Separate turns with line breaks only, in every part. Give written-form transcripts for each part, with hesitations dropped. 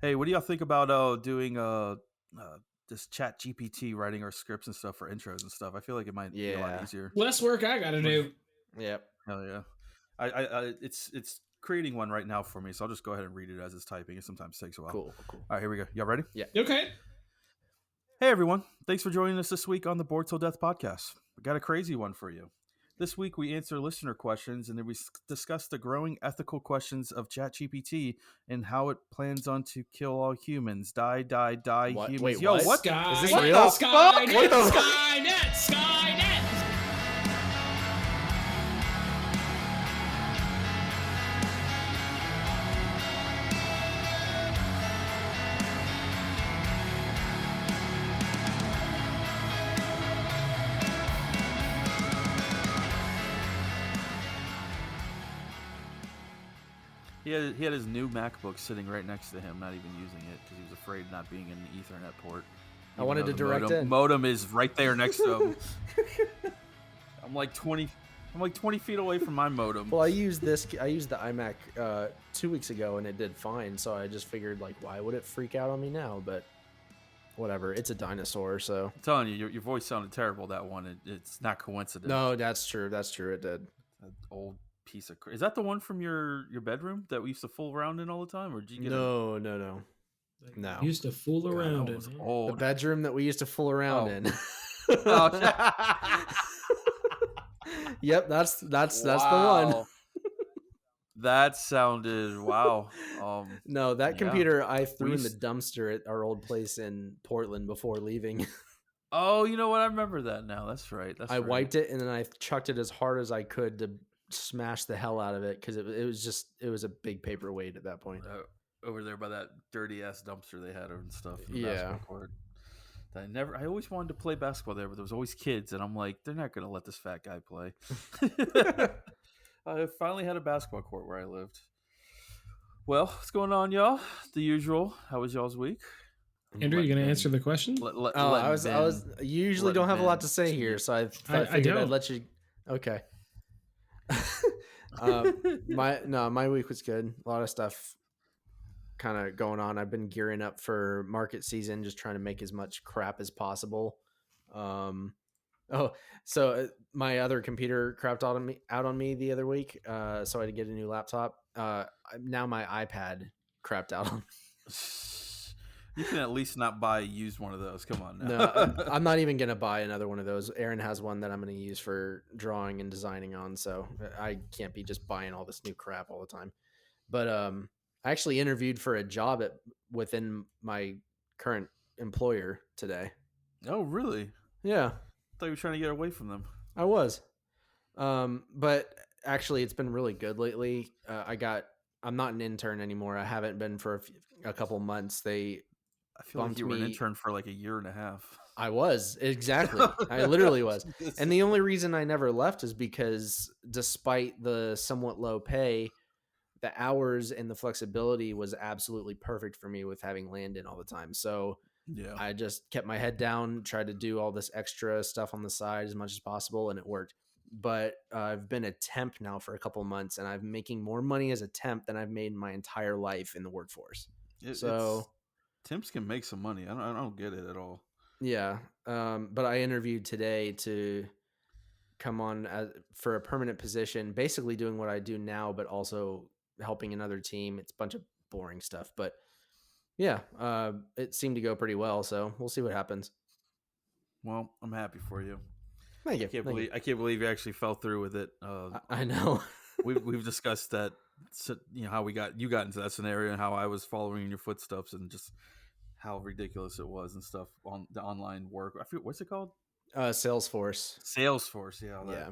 Hey, what do y'all think about doing this Chat GPT writing our scripts and stuff for intros and stuff? I feel like it might be a lot
Yeah.
easier.
Less work I got to
What do you-
do.
Yep.
Hell yeah. It's creating one right now for me, so I'll just go ahead and read it as it's typing. It sometimes takes a while.
Cool.
All right, here we go. Y'all ready?
Yeah.
Okay.
Hey everyone, thanks for joining us this week on the Bored Till Death podcast. We got a crazy one for you. This week we answer listener questions and then we discuss the growing ethical questions of ChatGPT and how it plans on to kill all humans. Die,
What?
humans.
Wait,
Yo,
what?
what?
Skynet,
Is this
What
real?
the
Skynet,
What the-
Skynet, Skynet.
He had his new MacBook sitting right next to him, not even using it because he was afraid not being in the Ethernet port.
I wanted
though
to
the
direct
modem,
in.
modem is right there next to him. I'm like 20 feet away from my modem.
Well, I used the iMac 2 weeks ago and it did fine. So I just figured, like, why would it freak out on me now? But whatever. It's a dinosaur, so.
I'm telling you, your voice sounded terrible that one. It's not coincidence.
No, that's true. That's true. It did.
That old piece of is that the one from your bedroom that we used to fool around in all the time, or did you get
No.
No.
Used to fool
God,
around
that
in
was
it.
The
old.
bedroom that we used to fool around
Oh.
in.
Oh,
Yep, that's the one.
Wow. That sounded wow.
No, that
Yeah.
computer I threw in the
used-
dumpster at our old place in Portland before leaving.
Oh, you know what? I remember that now. That's right.
I wiped it and then I chucked it as hard as I could to smash the hell out of it because it was a big paperweight at that point.
Over there by that dirty ass dumpster they had and stuff. In the
Yeah.
basketball court. I always wanted to play basketball there, but there was always kids, and I'm like, they're not gonna let this fat guy play. I finally had a basketball court where I lived. Well, what's going on, y'all? The usual. How was y'all's week?
Andrew, you going to answer the question?
I was usually don't have a lot to say here, so I figured I'd
don't.
let you. Okay. My week was good. A lot of stuff kind of going on. I've been gearing up for market season, just trying to make as much crap as possible. So my other computer crapped out on me the other week. So I had to get a new laptop. Now my iPad crapped out on me.
You can at least not buy used one of those. Come on now.
No, I'm not even going to buy another one of those. Aaron has one that I'm going to use for drawing and designing on. So I can't be just buying all this new crap all the time. But I actually interviewed for a job within my current employer today.
Oh, really?
Yeah,
I thought you were trying to get away from them.
I was. But actually, it's been really good lately. I'm not an intern anymore. I haven't been for a couple months.
I feel like
bumped
you were an
me-
intern for like a year and a half.
I was, exactly. I literally was. And the only reason I never left is because despite the somewhat low pay, the hours and the flexibility was absolutely perfect for me with having Landon all the time. So
Yeah.
I just kept my head down, tried to do all this extra stuff on the side as much as possible, and it worked. But I've been a temp now for a couple months, and I'm making more money as a temp than I've made in my entire life in the workforce.
Temps can make some money. I don't get it at all.
Yeah. But I interviewed today to come on for a permanent position, basically doing what I do now, but also helping another team. It's a bunch of boring stuff, but yeah, it seemed to go pretty well. So we'll see what happens.
Well, I'm happy for you.
Thank you.
I can't believe you actually fell through with it.
I know.
we've discussed that. You know how you got into that scenario and how I was following in your footsteps and just how ridiculous it was and stuff on the online work. I feel what's it called?
Salesforce.
Salesforce. Yeah.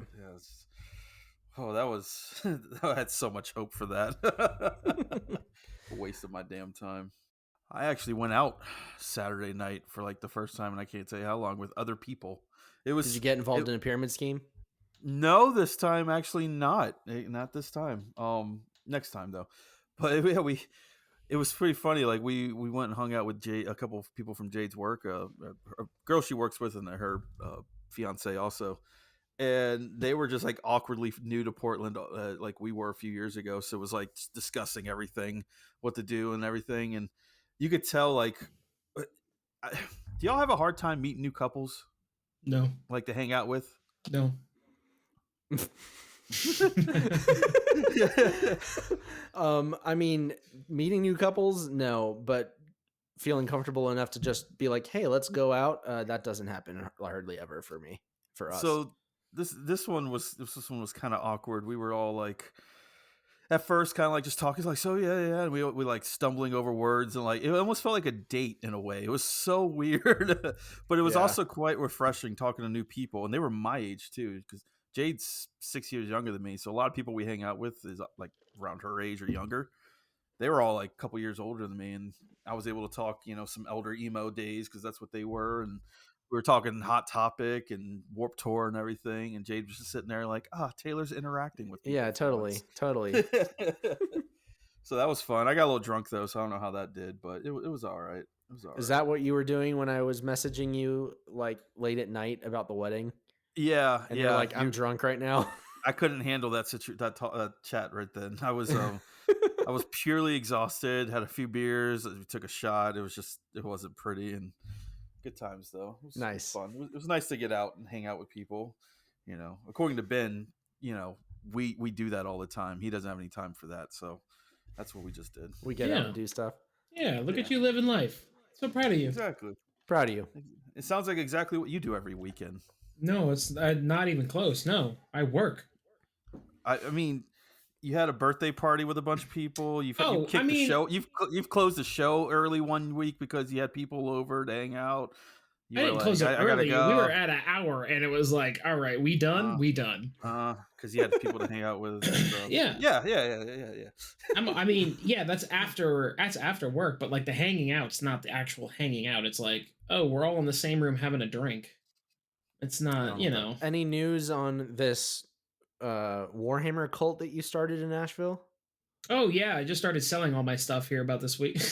That was. I had so much hope for that. A waste of my damn time. I actually went out Saturday night for like the first time, and I can't tell you how long with other people. Did
you get involved in a pyramid scheme?
No, this time actually not. Not this time. Next time though. But yeah, it was pretty funny. Like we went and hung out with Jade, a couple of people from Jade's work, a girl she works with, and her fiance also. And they were just like awkwardly new to Portland, like we were a few years ago. So it was like discussing everything, what to do and everything. And you could tell like, do y'all have a hard time meeting new couples
No.
like to hang out with?
No.
I mean, meeting new couples, no, but feeling comfortable enough to just be like, hey, let's go out. That doesn't happen hardly ever for me, for us.
So this one was kind of awkward. We were all like, at first, kind of like just talking, like, so yeah, and we like stumbling over words, and like it almost felt like a date in a way. It was so weird, but it was also quite refreshing talking to new people, and they were my age too, because Jade's 6 years younger than me, so a lot of people we hang out with is like around her age or younger. They were all like a couple years older than me, and I was able to talk, some Elder-Emo days because that's what they were, and we were talking Hot Topic and Warped Tour and everything, and Jade was just sitting there like, Taylor's interacting with me.
Yeah, totally.
So that was fun. I got a little drunk though, so I don't know how that did, but it was all right.
Is that what you were doing when I was messaging you like late at night about the wedding?
Yeah,
and you're like, I'm drunk right now.
I couldn't handle that chat right then. I was I was purely exhausted. Had a few beers. We took a shot. It wasn't pretty, and good times though. It was
nice,
fun. It was nice to get out and hang out with people. According to Ben, we do that all the time. He doesn't have any time for that, so that's what we just did.
We get out and do stuff.
Yeah, look at you living life. So proud of you.
Exactly.
Proud of you.
It sounds like exactly what you do every weekend.
No, it's not even close. No, I work.
I mean, you had a birthday party with a bunch of people. You kicked the show. You've closed the show early one week because you had people over to hang out.
I didn't close it early. Go. We were at an hour, and it was like, all right, we done. We done.
Because you had people to hang out with.
Yeah. I mean, yeah, that's after work, but like the hanging out's not the actual hanging out. It's like, oh, we're all in the same room having a drink. It's not,
Any news on this Warhammer cult that you started in Nashville?
Oh yeah, I just started selling all my stuff here about this week.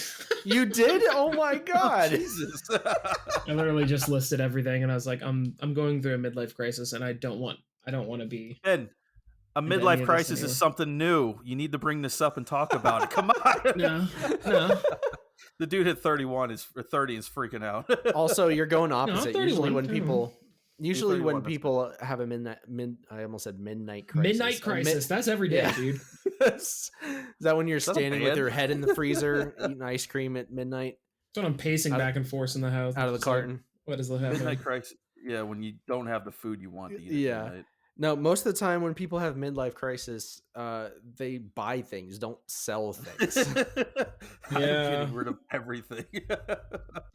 You did? Oh my god!
Oh, Jesus!
I literally just listed everything, and I was like, I'm going through a midlife crisis, and I don't want to be.
And a midlife crisis is something new. You need to bring this up and talk about it. Come on.
No.
The dude hit 31 or 30 is freaking out.
Also, you're going opposite.
No,
usually when people have a I almost said midnight crisis.
Midnight crisis. That's every day, dude.
Is that when you're standing with your head in the freezer eating ice cream at midnight?
That's when I'm pacing back and forth in the house.
Out of the carton.
Like, what is happening?
Midnight crisis. Yeah, when you don't have the food you want to eat.
Yeah. No, most of the time when people have midlife crisis, they buy things, don't sell things.
I'm getting rid of everything.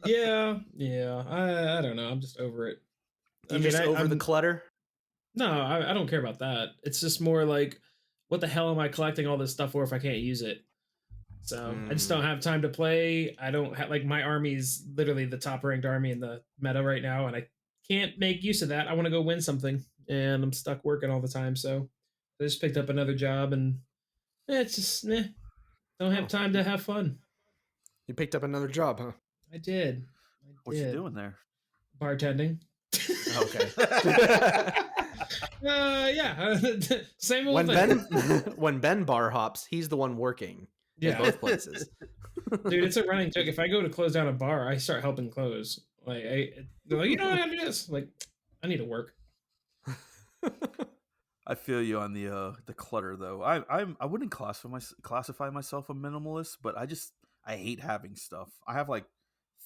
Yeah. I don't know. I'm just over it.
I'm over the clutter?
No, I don't care about that. It's just more like, what the hell am I collecting all this stuff for if I can't use it? So I just don't have time to play. I don't have, like, my army's literally the top ranked army in the meta right now, and I can't make use of that. I want to go win something, and I'm stuck working all the time. So I just picked up another job, and it's just don't have time to have fun.
You picked up another job, huh?
I did.
What you doing there?
Bartending.
Okay.
Yeah. Same old thing.
When Ben bar hops, he's the one working.
Yeah.
In both places.
Dude, it's a running joke. If I go to close down a bar, I start helping close. Like, they're like, you know how to do this? Like, I need to work.
I feel you on the clutter though. I wouldn't classify myself a minimalist, but I hate having stuff. I have like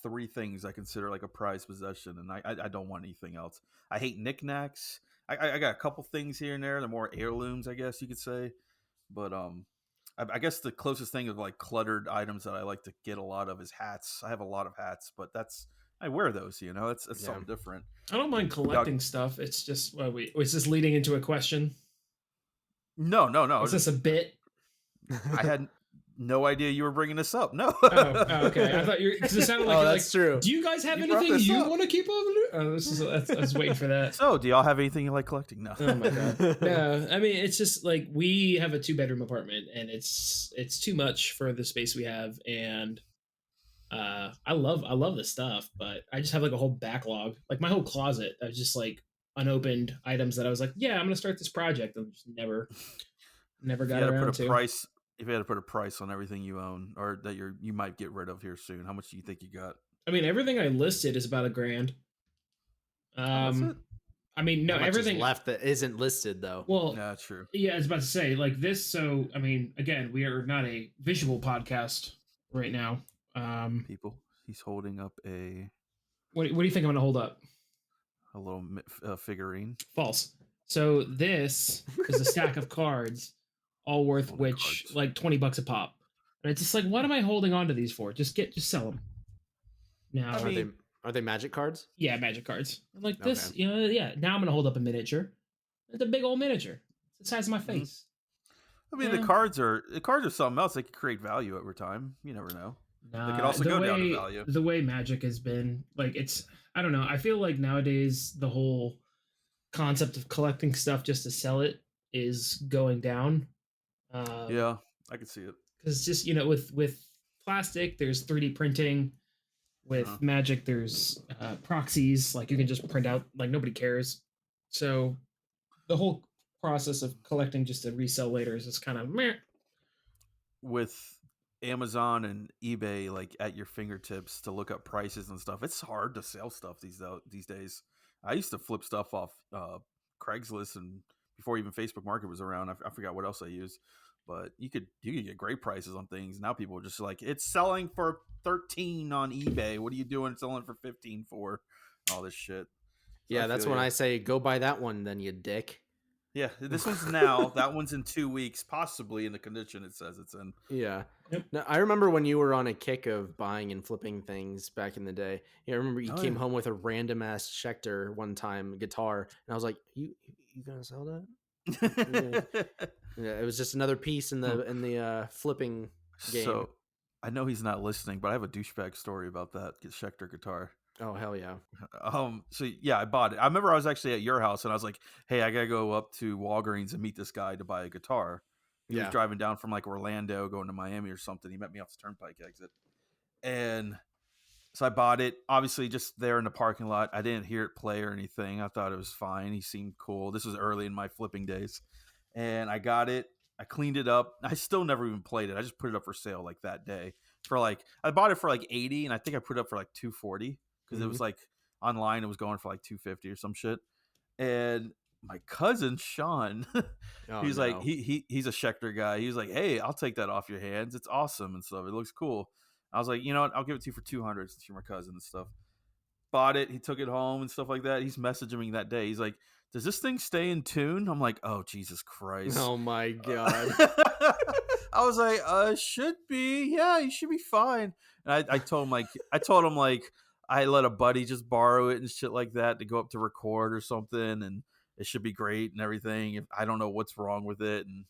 3 things I consider like a prized possession, and I don't want anything else. I hate knickknacks. I got a couple things here and there. They're more heirlooms, I guess you could say. But I guess the closest thing of like cluttered items that I like to get a lot of is hats. I have a lot of hats, but I wear those. It's something different.
I don't mind collecting stuff. It's just is this leading into a question?
No.
Is this a bit?
I had no idea you were bringing this up. No.
Oh, okay. I thought because it sounded like
that's true.
Do you guys have anything you want to keep over there? I was waiting for that.
So, do y'all have anything you like collecting? No.
Oh my god. No, I mean, it's just like we have a 2-bedroom apartment, and it's too much for the space we have, and I love this stuff, but I just have like a whole backlog, like my whole closet of just like unopened items that I was like, yeah, I'm gonna start this project, and just never got around to.
if you had to put a price on everything you own or that you might get rid of here soon, how much do you think you got?
I mean, everything I listed is about $1,000.
Oh, that's it.
I mean, no,
How much is
everything.
left that isn't listed though?
Well,
Yeah, true.
yeah, I was about to say like this. So, I mean, again, we are not a visual podcast right now.
People, he's holding up
What do you think I'm going to hold up?
a little figurine.
False. So this is a stack of cards, all worth
All the
which
cards.
like $20 a pop. And it's just like, what am I holding on to these for? Just sell them. Now,
I mean,
Are they magic cards?
yeah, magic cards like this.
Okay.
You know, yeah. Now I'm gonna hold up a miniature. It's a big old miniature. It's the size of my face.
I mean,
Yeah.
the cards are something else. They could create value over time. You never know. They could also go down in value.
The way Magic has been, like, it's, I don't know. I feel like nowadays the whole concept of collecting stuff just to sell it is going down.
Yeah, I can see it.
Because just, you know, with plastic, there's 3D printing. With Magic, there's proxies. Like, you can just print out, like, nobody cares. So the whole process of collecting just to resell later is just kind of meh.
With Amazon and eBay like at your fingertips to look up prices and stuff, it's hard to sell stuff these days. I used to flip stuff off Craigslist and before even Facebook Market was around. I forgot what else I used, but you could get great prices on things. Now people are just like, it's selling for 13 on eBay. What are you doing selling for 15 for? All this shit. So
Yeah, that's when I say go buy that one, then you dick.
Yeah, this one's now. That one's in 2 weeks, possibly in the condition it says it's in.
Yeah.
Yep.
Now, I remember when you were on a kick of buying and flipping things back in the day. Yeah, I remember you came home with a random ass Schecter one time guitar, and I was like, "You gonna sell that?" Yeah, it was just another piece in the flipping game.
So I know he's not listening, but I have a douchebag story about that Schecter guitar.
Oh hell yeah!
So yeah, I bought it. I remember I was actually at your house and I was like, "Hey, I gotta go up to Walgreens and meet this guy to buy a guitar." He was driving down from like Orlando, going to Miami or something. He met me off the Turnpike exit, and so I bought it. Obviously, just there in the parking lot. I didn't hear it play or anything. I thought it was fine. He seemed cool. This was early in my flipping days, and I got it. I cleaned it up. I still never even played it. I just put it up for sale like that day for like I bought it for like 80, and I think I put it up for like 240 because it was like online. It was going for like 250 or some shit. And my cousin Sean, he's like he's a Schecter guy. He's like, "Hey, I'll take that off your hands. It's awesome and stuff. It looks cool." I was like, "You know what? I'll give it to you for 200 since you're my cousin and stuff." Bought it. He took it home and stuff like that. He's messaging me that day. He's like, "Does this thing stay in tune?" I'm like, "Oh Jesus Christ!"
Oh my god!
I was like, "Should be. Yeah, you should be fine." And I told him like I let a buddy just borrow it and shit like that to go up to record or something, and it should be great and everything. If I don't know what's wrong with it, and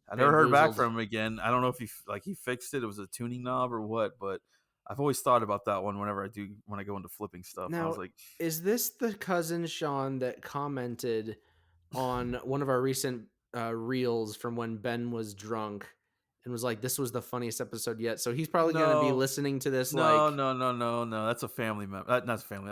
I never heard back from him again. I don't know if he fixed it. It was a tuning knob or what, but I've always thought about that one whenever when I go into flipping stuff.
Now,
I was like,
is this the cousin Sean that commented on one of our recent reels from when Ben was drunk and was like, "This was the funniest episode yet"? So he's probably going to be listening to this.
No. That's a family member. That's a family.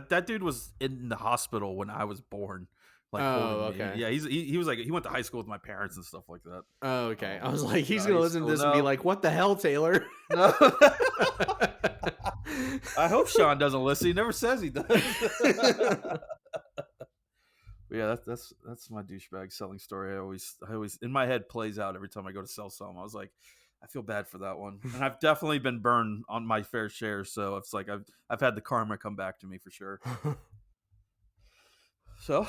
That dude was in the hospital when I was born. Like,
okay.
Me. Yeah, he was like he went to high school with my parents and stuff like that.
Oh, okay. I was like, he's gonna listen to this and be like, "What the hell, Taylor?"
No. I hope Sean doesn't listen. He never says he does. But yeah, that's my douchebag selling story. I always in my head plays out every time I go to sell something. I was like, I feel bad for that one, and I've definitely been burned on my fair share. So it's like I've had the karma come back to me for sure. So,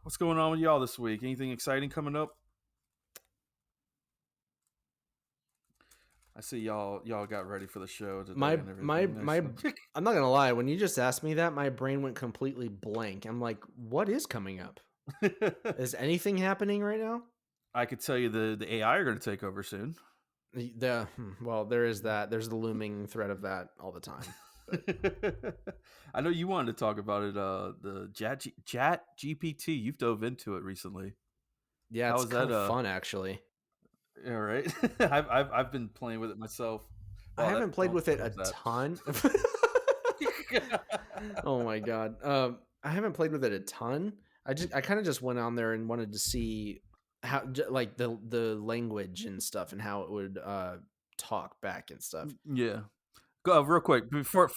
what's going on with y'all this week? Anything exciting coming up? I see y'all got ready for the show today.
My I'm not gonna lie. When you just asked me that, my brain went completely blank. I'm like, what is coming up? Is anything happening right now?
I could tell you the AI are going to take over soon.
Well, there is that. There's the looming threat of that all the time.
I know you wanted to talk about it. The Chat GPT. You've dove into it recently.
Yeah, it's kind of fun actually.
Yeah, right. I've been playing with it myself.
I haven't played with it a ton. Oh my god. I haven't played with it a ton. I kind of just went on there and wanted to see how like the language and stuff and how it would talk back and stuff.
Yeah. Go real quick before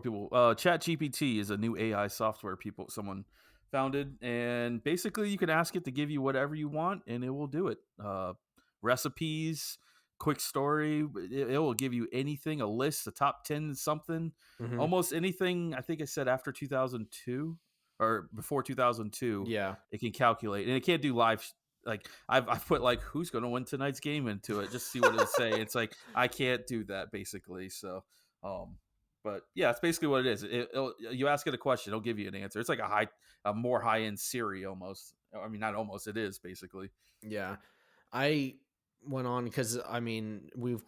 people. ChatGPT is a new AI software someone founded, and basically you can ask it to give you whatever you want, and it will do it. Recipes, quick story. It will give you anything, a list, a top 10 something,
Hmm.
almost anything. I think I said after 2002 or before 2002,
Yeah.
it can calculate, and it can't do live. Like I've put like who's going to win tonight's game into it, just see what it'll say. It's like I can't do that basically. So, but yeah, it's basically what it is. You ask it a question, it'll give you an answer. It's like a more high end Siri almost. I mean, not almost. It is basically.
Yeah. I went on because I mean we've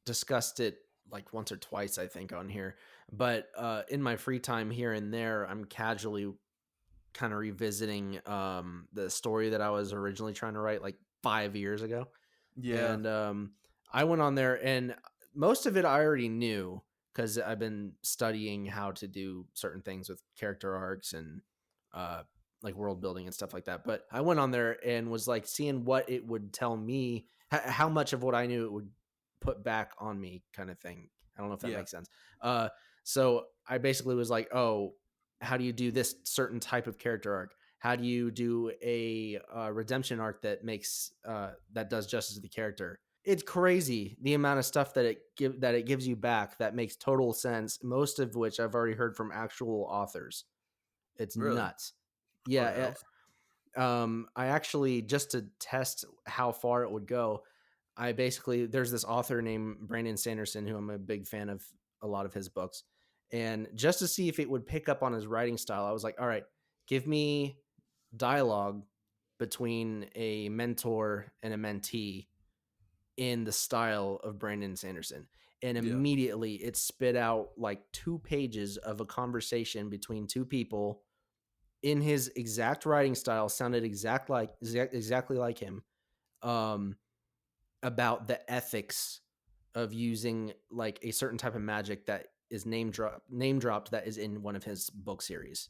discussed it like once or twice I think on here, but in my free time here and there, I'm casually kind of revisiting the story that I was originally trying to write like 5 years ago.
Yeah,
And I went on there, and most of it I already knew because I've been studying how to do certain things with character arcs and uh, like world building and stuff like that. But I went on there and was like seeing what it would tell me, how much of what I knew it would put back on me, kind of thing. I don't know if that
yeah,
makes sense. So I basically was like, oh, how do you do this certain type of character arc? How do you do a redemption arc that makes that does justice to the character? It's crazy the amount of stuff that it gives you back that makes total sense. Most of which I've already heard from actual authors. It's
really.
nuts.
Oh, that
Yeah.
helps.
I actually, just to test how far it would go, I basically, there's this author named Brandon Sanderson who I'm a big fan of a lot of his books. And just to see if it would pick up on his writing style, I was like, all right, give me dialogue between a mentor and a mentee in the style of Brandon Sanderson. And
Yeah.
immediately it spit out like 2 pages of a conversation between two people in his exact writing style, sounded exactly like him, um, about the ethics of using like a certain type of magic that is name dropped that is in one of his book series.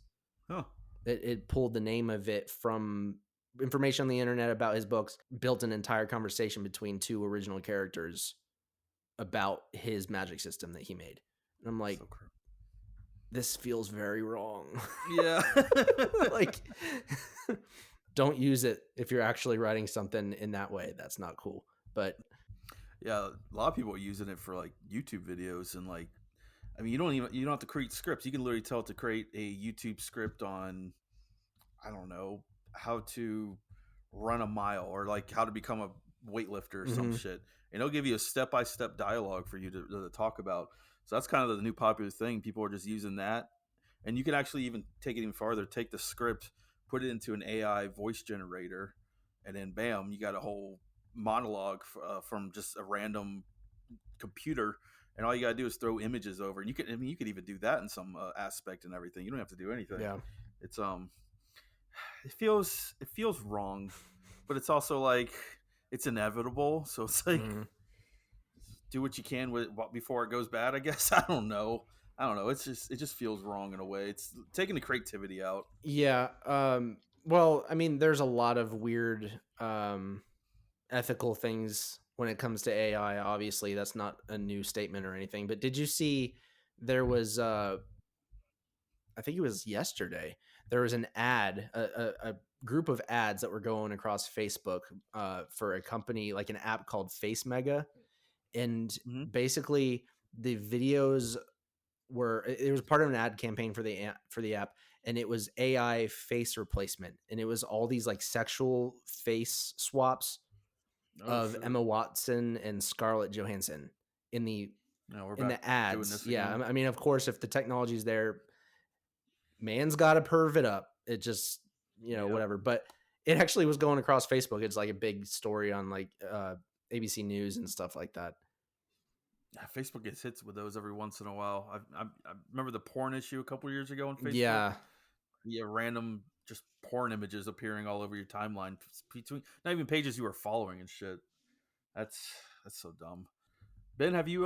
Huh.
It pulled the name of it from information on the internet about his books, built an entire conversation between two original characters about his magic system that he made. And I'm like,
So cool.
this feels very wrong.
Yeah.
Like, don't use it if you're actually writing something in that way. That's not cool. But
Yeah, a lot of people are using it for like YouTube videos and like I mean you don't have to create scripts. You can literally tell it to create a YouTube script on I don't know, how to run a mile or like how to become a weightlifter or some
mhm.
shit. And it'll give you a step-by-step dialogue for you to talk about. So that's kind of the new popular thing. People are just using that. And you can actually even take it even farther, take the script, put it into an AI voice generator, and then bam, you got a whole monologue from just a random computer, and all you gotta do is throw images over. And you could even do that in some aspect and everything. You don't have to do anything.
Yeah.
It's it feels wrong, but it's also like it's inevitable. So it's like
Mhm.
do what you can with before it goes bad. I guess I don't know. I don't know. It just feels wrong in a way. It's taking the creativity out.
Yeah. Well, I mean, there's a lot of weird ethical things when it comes to AI. Obviously, that's not a new statement or anything. But did you see there was I think it was yesterday, there was an ad, a group of ads that were going across Facebook for a company, like an app called Face Mega. And
Hmm.
basically, the videos it was part of an ad campaign for the app, and it was AI face replacement, and it was all these like sexual face swaps
Oh
of
shit!
Emma Watson and Scarlett Johansson in
Now we're
in
back
the
doing
ads.
this
Yeah,
again.
I mean, of course, if the technology's there, man's got to perv it up. It just,
Yep.
whatever. But it actually was going across Facebook. It's like a big story on like ABC News and stuff like that.
Yeah, Facebook gets hits with those every once in a while. I remember the porn issue a couple years ago on Facebook.
Yeah.
Yeah, random just porn images appearing all over your timeline between not even pages you were following and shit. That's that's so dumb. Ben, have you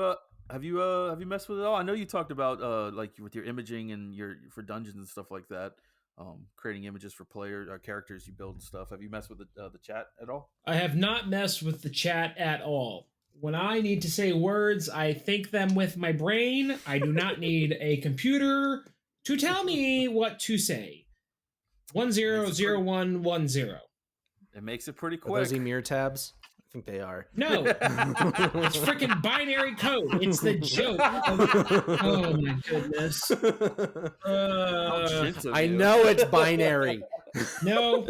messed with it all? I know you talked about like with your imaging and your for dungeons and stuff like that. creating images for characters you build and stuff. Have you messed with the chat at all?
I have not messed with the chat at all. When I need to say words, I think them with my brain. I do not need a computer to tell me what to say. 100110.
It makes it pretty
Are
quick.
those Emir tabs? I think they are.
No, it's freaking binary code. It's the joke. Oh my goodness.
I know it's binary.
No.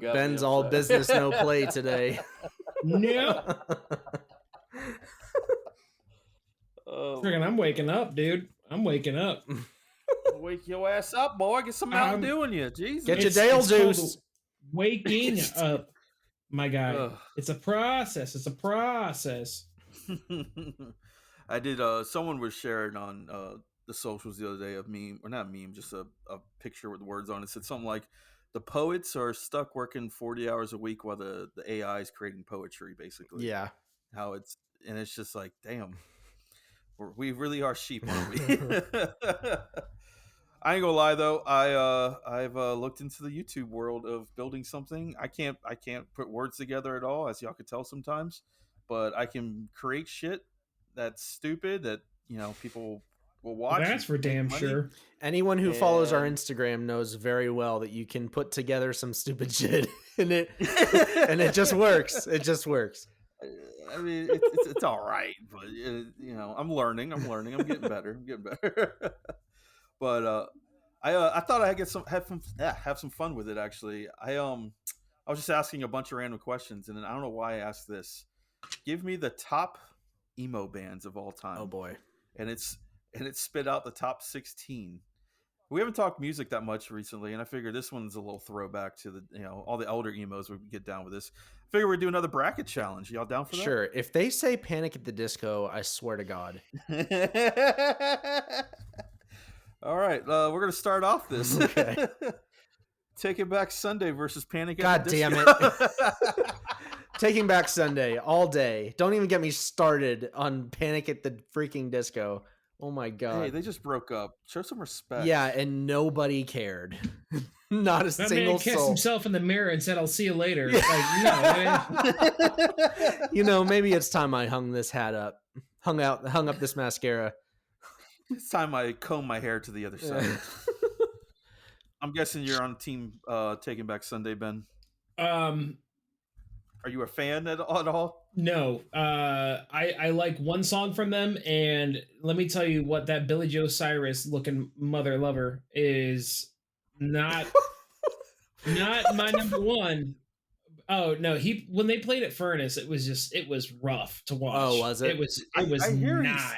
Ben's all business, no play today.
No. Freaking, I'm waking up, dude. I'm waking up.
Wake your ass up, boy. Get some Mountain Dew in you. Jesus.
Get your Dale juice.
Waking up. My guy. It's a process. It's a process.
I did someone was sharing on the socials the other day of meme, or not meme, just a picture with words on it. It said something like, the poets are stuck working 40 hours a week while the AI is creating poetry, basically.
Yeah.
And it's just like, damn, we really are sheep, aren't we? I ain't gonna lie though, I've looked into the YouTube world of building something. I can't put words together at all, as y'all could tell sometimes, but I can create shit that's stupid that people will watch.
That's for damn sure.
Anyone who follows our Instagram knows very well that you can put together some stupid shit and it just works. It just works.
I mean, it's all right, but I'm learning. I'm getting better. But I thought I'd have some fun with it. Actually, I was just asking a bunch of random questions, and then I don't know why I asked this. Give me the top emo bands of all time.
Oh boy,
and it spit out the top 16. We haven't talked music that much recently, and I figure this one's a little throwback to the all the Elder-Emos. We get down with this. I figure we'd do another bracket challenge. Y'all down for that?
Sure. If they say Panic at the Disco, I swear to God.
All right, we're gonna start off this.
Okay.
Taking Back Sunday versus Panic
God
at the
damn
Disco.
it. Taking Back Sunday all day. Don't even get me started on Panic at the freaking Disco. Oh my God.
Hey, they just broke up. Show some respect.
Yeah, and nobody cared. Not a
that
single
man kissed
soul.
himself in the mirror and said, "I'll see you later."
Yeah.
Like, no,
maybe it's time I hung this hat up. Hung up this mascara.
It's time I comb my hair to the other side. I'm guessing you're on team Taking Back Sunday, Ben. Are you a fan at all?
No. I like one song from them, and let me tell you what, that Billy Joe Cyrus looking mother lover is not my number one. Oh no, when they played at Furnace, it was rough to watch.
Oh, was it?
It was not.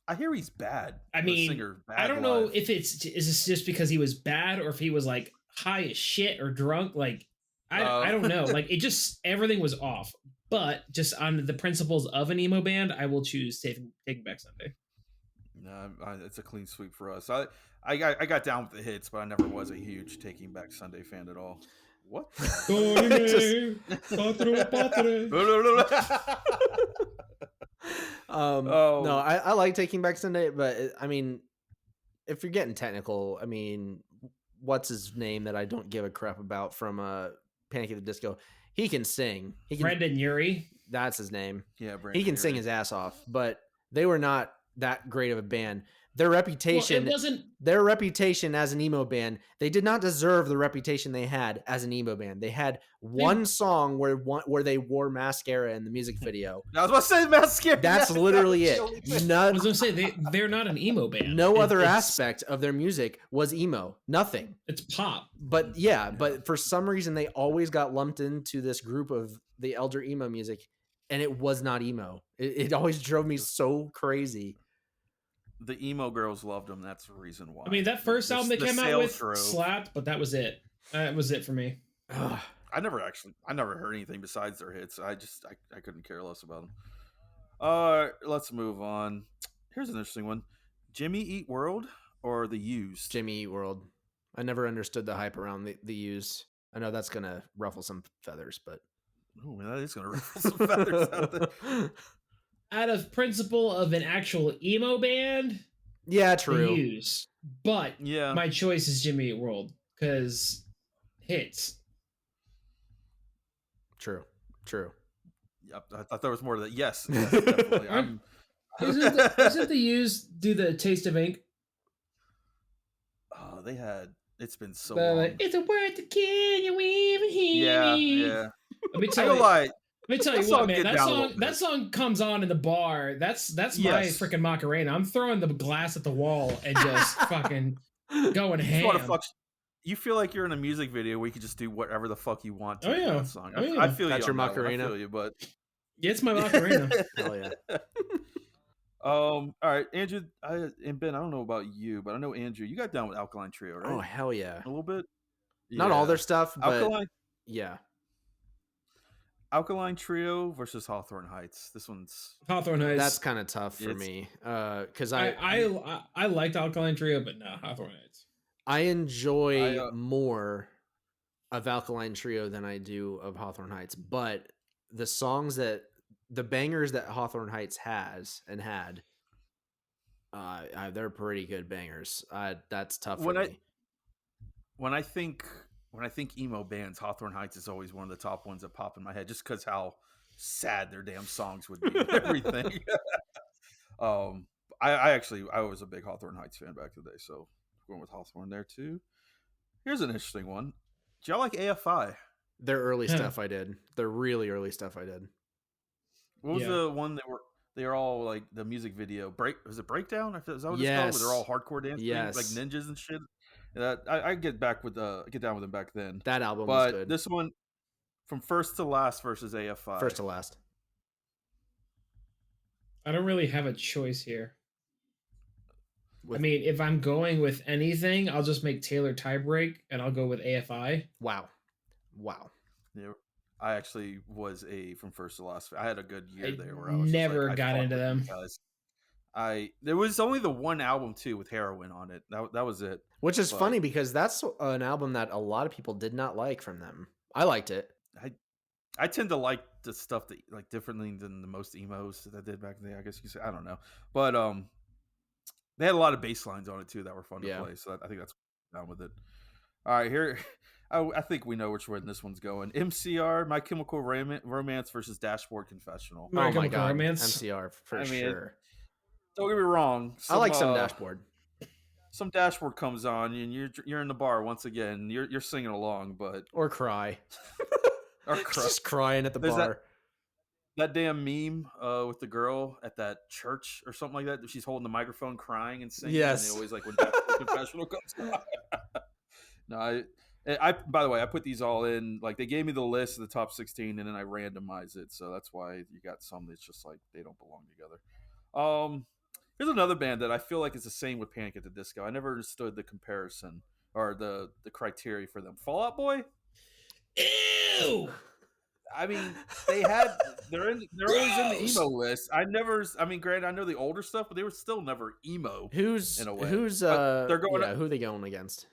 I hear he's bad.
I mean,
singer, bad
I don't
live.
know if is this just because he was bad or if he was like high as shit or drunk. Like I don't know. Like it just, everything was off. But just on the principles of an emo band, I will choose Taking Back Sunday.
No, it's a clean sweep for us. I got down with the hits, but I never was a huge Taking Back Sunday fan at all. What?
No, I like Taking Back Sunday, but I mean, if you're getting technical, I mean, what's his name that I don't give a crap about from Panic at the Disco? He can sing.
Brendan Urie.
That's his name.
Yeah, Brendan
he can
Urie.
sing his ass off, but they were not that great of a band. Their reputation, their reputation as an emo band, they did not deserve the reputation they had as an emo band. They had one song where they wore mascara in the music video.
I was about to say mascara.
That's literally it.
I was going to say they're not an emo band.
No other aspect of their music was emo. Nothing.
It's pop.
But yeah, but for some reason they always got lumped into this group of the Elder-Emo music, and it was not emo. It always drove me so crazy.
The emo girls loved them. That's the reason why.
I mean, that first album they came out with slapped, but that was it. That was it for me.
I never heard anything besides their hits. I couldn't care less about them. Let's move on. Here's an interesting one: Jimmy Eat World or The Used?
Jimmy Eat World. I never understood the hype around the Used. I know that's gonna ruffle some feathers, but
that is gonna ruffle some feathers out there.
out of principle of an actual emo band,
Yeah,
they
true.
use. But
Yeah.
my choice is Jimmy Eat World because hits.
True.
I thought there was more to that. Yes, definitely.
Isn't the use do the Taste of Ink?
Oh, they had. It's been so
They're
long.
like, it's a word to kill you even hear me.
Yeah.
Let me
I
tell
gonna
you.
lie.
Let me tell
That
you what,
song
man.
get down a little
That
bit.
song comes on in the bar. That's my
Yes.
freaking Macarena. I'm throwing the glass at the wall and just fucking going
You just want to
ham.
fuck. You feel like you're in a music video where you can just do whatever the fuck you want to
Oh,
to
yeah.
that song.
Oh,
I
yeah.
feel
That's
you
your
on that one. I
Macarena?
feel you, but
Yeah, it's my Macarena.
Hell yeah.
all right, Andrew and Ben. I don't know about you, but I know Andrew. You got down with Alkaline Trio, right?
Oh, hell yeah.
A little bit.
Not all their
Yeah.
stuff, but
Alkaline
yeah.
Alkaline Trio versus Hawthorne Heights. This one's
Hawthorne Heights.
That's kind of tough for
It's-
me. Because
I liked Alkaline Trio, but no, Hawthorne Heights.
I enjoy
I,
more of Alkaline Trio than I do of Hawthorne Heights, but the bangers that Hawthorne Heights has and had, they're pretty good bangers. That's tough for me.
when I think emo bands, Hawthorne Heights is always one of the top ones that pop in my head, just because how sad their damn songs would be and everything. I was a big Hawthorne Heights fan back in the day, so going with Hawthorne there too. Here's an interesting one. Do y'all like AFI?
Their early stuff I did. Their really early stuff I did.
What was the one that they were all like the music video was it Breakdown? Is that what it's called? Where they're all hardcore dancing, like ninjas and shit. I get down with them back then.
That album was
But
good.
this one, from first to last versus AFI.
First to last.
I don't really have a choice here. I mean, if I'm going with anything, I'll just make Taylor tiebreak, and I'll go with AFI.
Wow.
Yeah, I actually was from first to last. I had a good year there where I
was never
just
got into them.
There was only the one album too with Heroin on it. That was it.
Which is funny because that's an album that a lot of people did not like from them. I liked it.
I tend to like the stuff that like differently than the most emos that I did back then. I guess you could say. I don't know, but they had a lot of bass lines on it too that were fun to play. So I think that's down with it. All right, here. I think we know which way this one's going. MCR, My Chemical Romance versus Dashboard Confessional.
My Chemical Romance.
MCR for sure.
Don't get me wrong.
I like some Dashboard.
Some Dashboard comes on and you're in the bar once again. You're singing along, but
or cry. Just crying at the
There's
bar.
That damn meme with the girl at that church or something like that. She's holding the microphone crying and singing.
Yes.
And they always like when Dashboard Confessional comes on. No, I by the way, I put these all in. Like they gave me the list of the top 16, and then I randomize it. So that's why you got some that's just like they don't belong together. Here's another band that I feel like is the same with Panic at the Disco. I never understood the comparison or the criteria for them. Fall Out Boy.
Ew.
I mean, they're always in the emo list. Granted, I know the older stuff, but they were still never emo.
In a way.
They're going.
Who are they going against?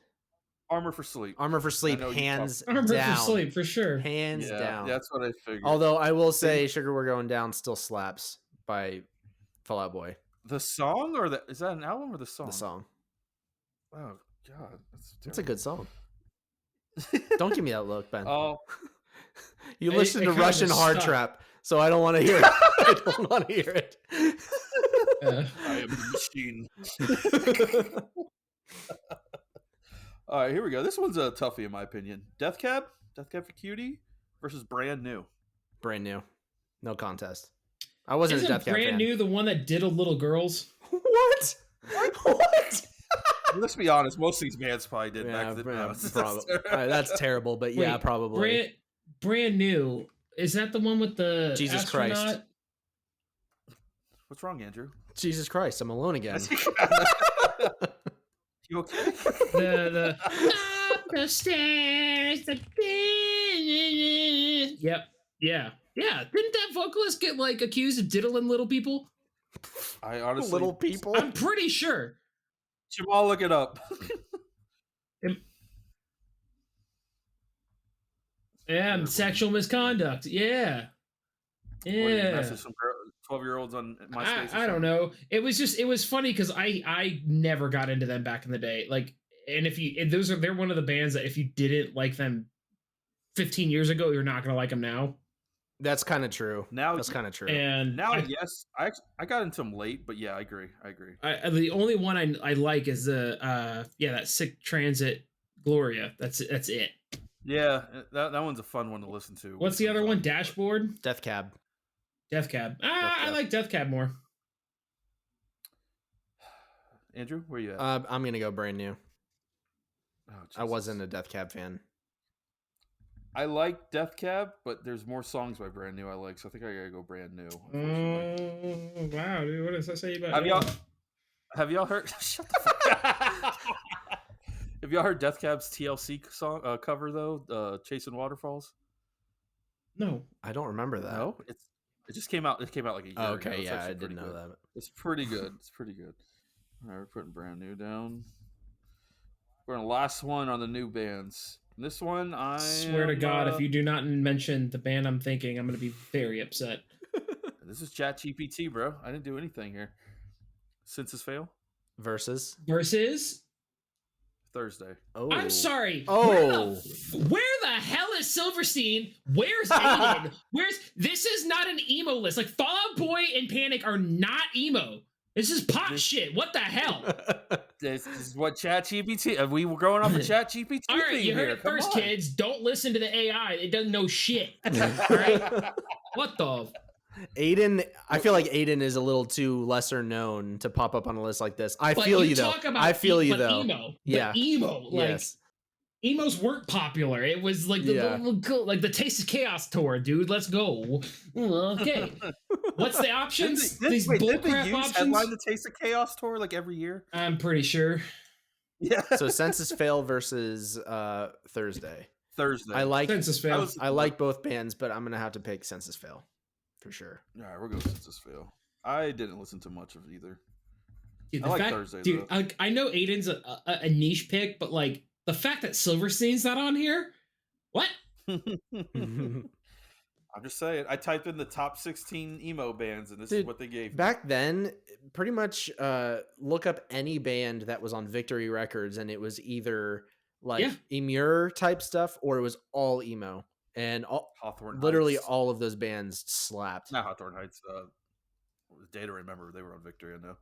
Armor for Sleep.
Armor for Sleep, hands down.
Armor for Sleep, for sure.
Hands down.
That's what I figured.
Although I will say Sugar We're Going Down still slaps by Fall Out Boy.
The song is that an album or the song?
The song.
Oh, God.
That's a good song. Don't give me that look, Ben.
Oh.
You listen to Russian Hard Trap, so I don't want to hear it. I don't want to hear it.
I am the machine. All right, here we go. This one's a toughie in my opinion. Death Cab for Cutie versus Brand New.
Brand New. No contest. I wasn't a Death Cab fan.
Brand New the one that diddled little girls?
What?
Let's be honest. Most of these bands probably did back then.
That's terrible, but yeah, probably.
Brand New. Is that the one with the
Jesus
astronaut?
Christ?
What's wrong, Andrew?
Jesus Christ, I'm alone again.
You okay?
the up the stairs. Yep. Yeah. Didn't that vocalist get like accused of diddling little people?
I honestly,
little people.
I'm pretty sure.
Jamal, look it up.
Yeah, sexual misconduct. Yeah.
What did you
Yeah.
message some 12-year-olds on MySpace?
I don't know. It was funny because I never got into them back in the day. Like, and they're one of the bands that if you didn't like them 15 years ago, you're not gonna like them now.
That's kind of true.
Now,
That's kind of true.
And
now, yes, I got into them late, but yeah, I agree.
the only one I like is the that Sick Transit Gloria. That's it.
Yeah, that one's a fun one to listen to.
What's the other one? Dashboard.
Death Cab.
Death Cab.
Cab.
I like Death Cab more.
Andrew, where you at?
I'm gonna go Brand New.
Oh,
I wasn't a Death Cab fan.
I like Death Cab, but there's more songs by Brand New I like, so I think I gotta go Brand New.
Wow, dude, what does that say about?
Have y'all heard? Shut the fuck up. Have y'all heard Death Cab's TLC song cover though? Chasing Waterfalls.
No,
I don't remember that.
No, it just came out. It came out like a year ago.
Okay,
It's
yeah, I
actually
didn't
pretty
know
good.
that.
It's pretty good. It's pretty good. All right, we're putting Brand New down. We're on the last one on the new bands. This one, I
swear to God, if you do not mention the band I'm thinking, I'm going to be very upset.
This is ChatGPT, bro. I didn't do anything here. Census fail.
Versus
Thursday.
Oh,
I'm sorry.
Oh,
where the hell is Silverstein? Where's Aiden? This is not an emo list. Like Fall Out Boy and Panic are not emo. This is pop shit. What the hell?
This is what ChatGPT. We were growing off of ChatGPT.
All right, you heard it first, kids. Don't listen to the AI. It doesn't know shit. All right. What the?
Aiden, I feel like Aiden is a little too lesser known to pop up on a list like this. I feel you though. I feel you though.
Emo,
yeah,
emo. Like
yes.
Emos weren't popular. It was like the Taste of Chaos tour, dude. Let's go. Okay. What's the options? These bullcrap options.
Headline the Taste of Chaos tour like every year.
I'm pretty sure.
Yeah.
So Census Fail versus Thursday.
I
like
Census Fail.
I like both bands, but I'm gonna have to pick Census Fail for sure.
All right, we're going Census Fail. I didn't listen to much of either.
Dude,
I like Thursday.
Dude, I know Aiden's a niche pick, but like the fact that Silverstein's not on here, what?
I'm just saying. I typed in the top 16 emo bands, and this is what they gave me.
Back then, pretty much look up any band that was on Victory Records, and it was either like emo type stuff or it was all emo. And literally all of those bands slapped.
Not Hawthorne Heights. Day to Remember. They were on Victory, I know.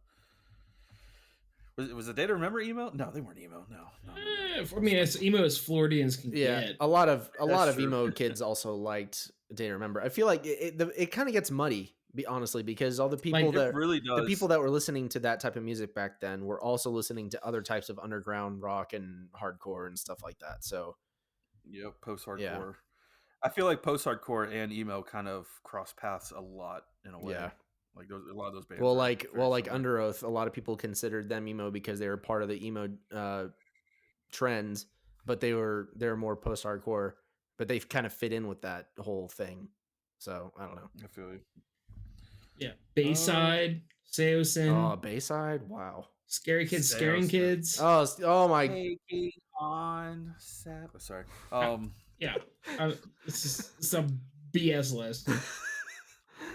Was it Day to Remember emo? No, they weren't emo. No.
For me, it's emo as Floridians can get.
A lot of emo kids also liked Day to Remember. I feel like it kind of gets muddy, honestly, because all the people the people that were listening to that type of music back then were also listening to other types of underground rock and hardcore and stuff like that. So,
yep, post-hardcore. Yeah. I feel like post-hardcore and emo kind of cross paths a lot in a way. Yeah. Like a lot of those bands.
Like Under Oath, a lot of people considered them emo because they were part of the emo trends, but they're more post-hardcore, but they kind of fit in with that whole thing. So I don't know.
I feel you.
Yeah, Bayside, Seosin.
Oh, Bayside! Wow.
Scary Kids, Scaring Kids.
Oh my.
Taking on Sabbath. Sorry.
Yeah, this is some BS list.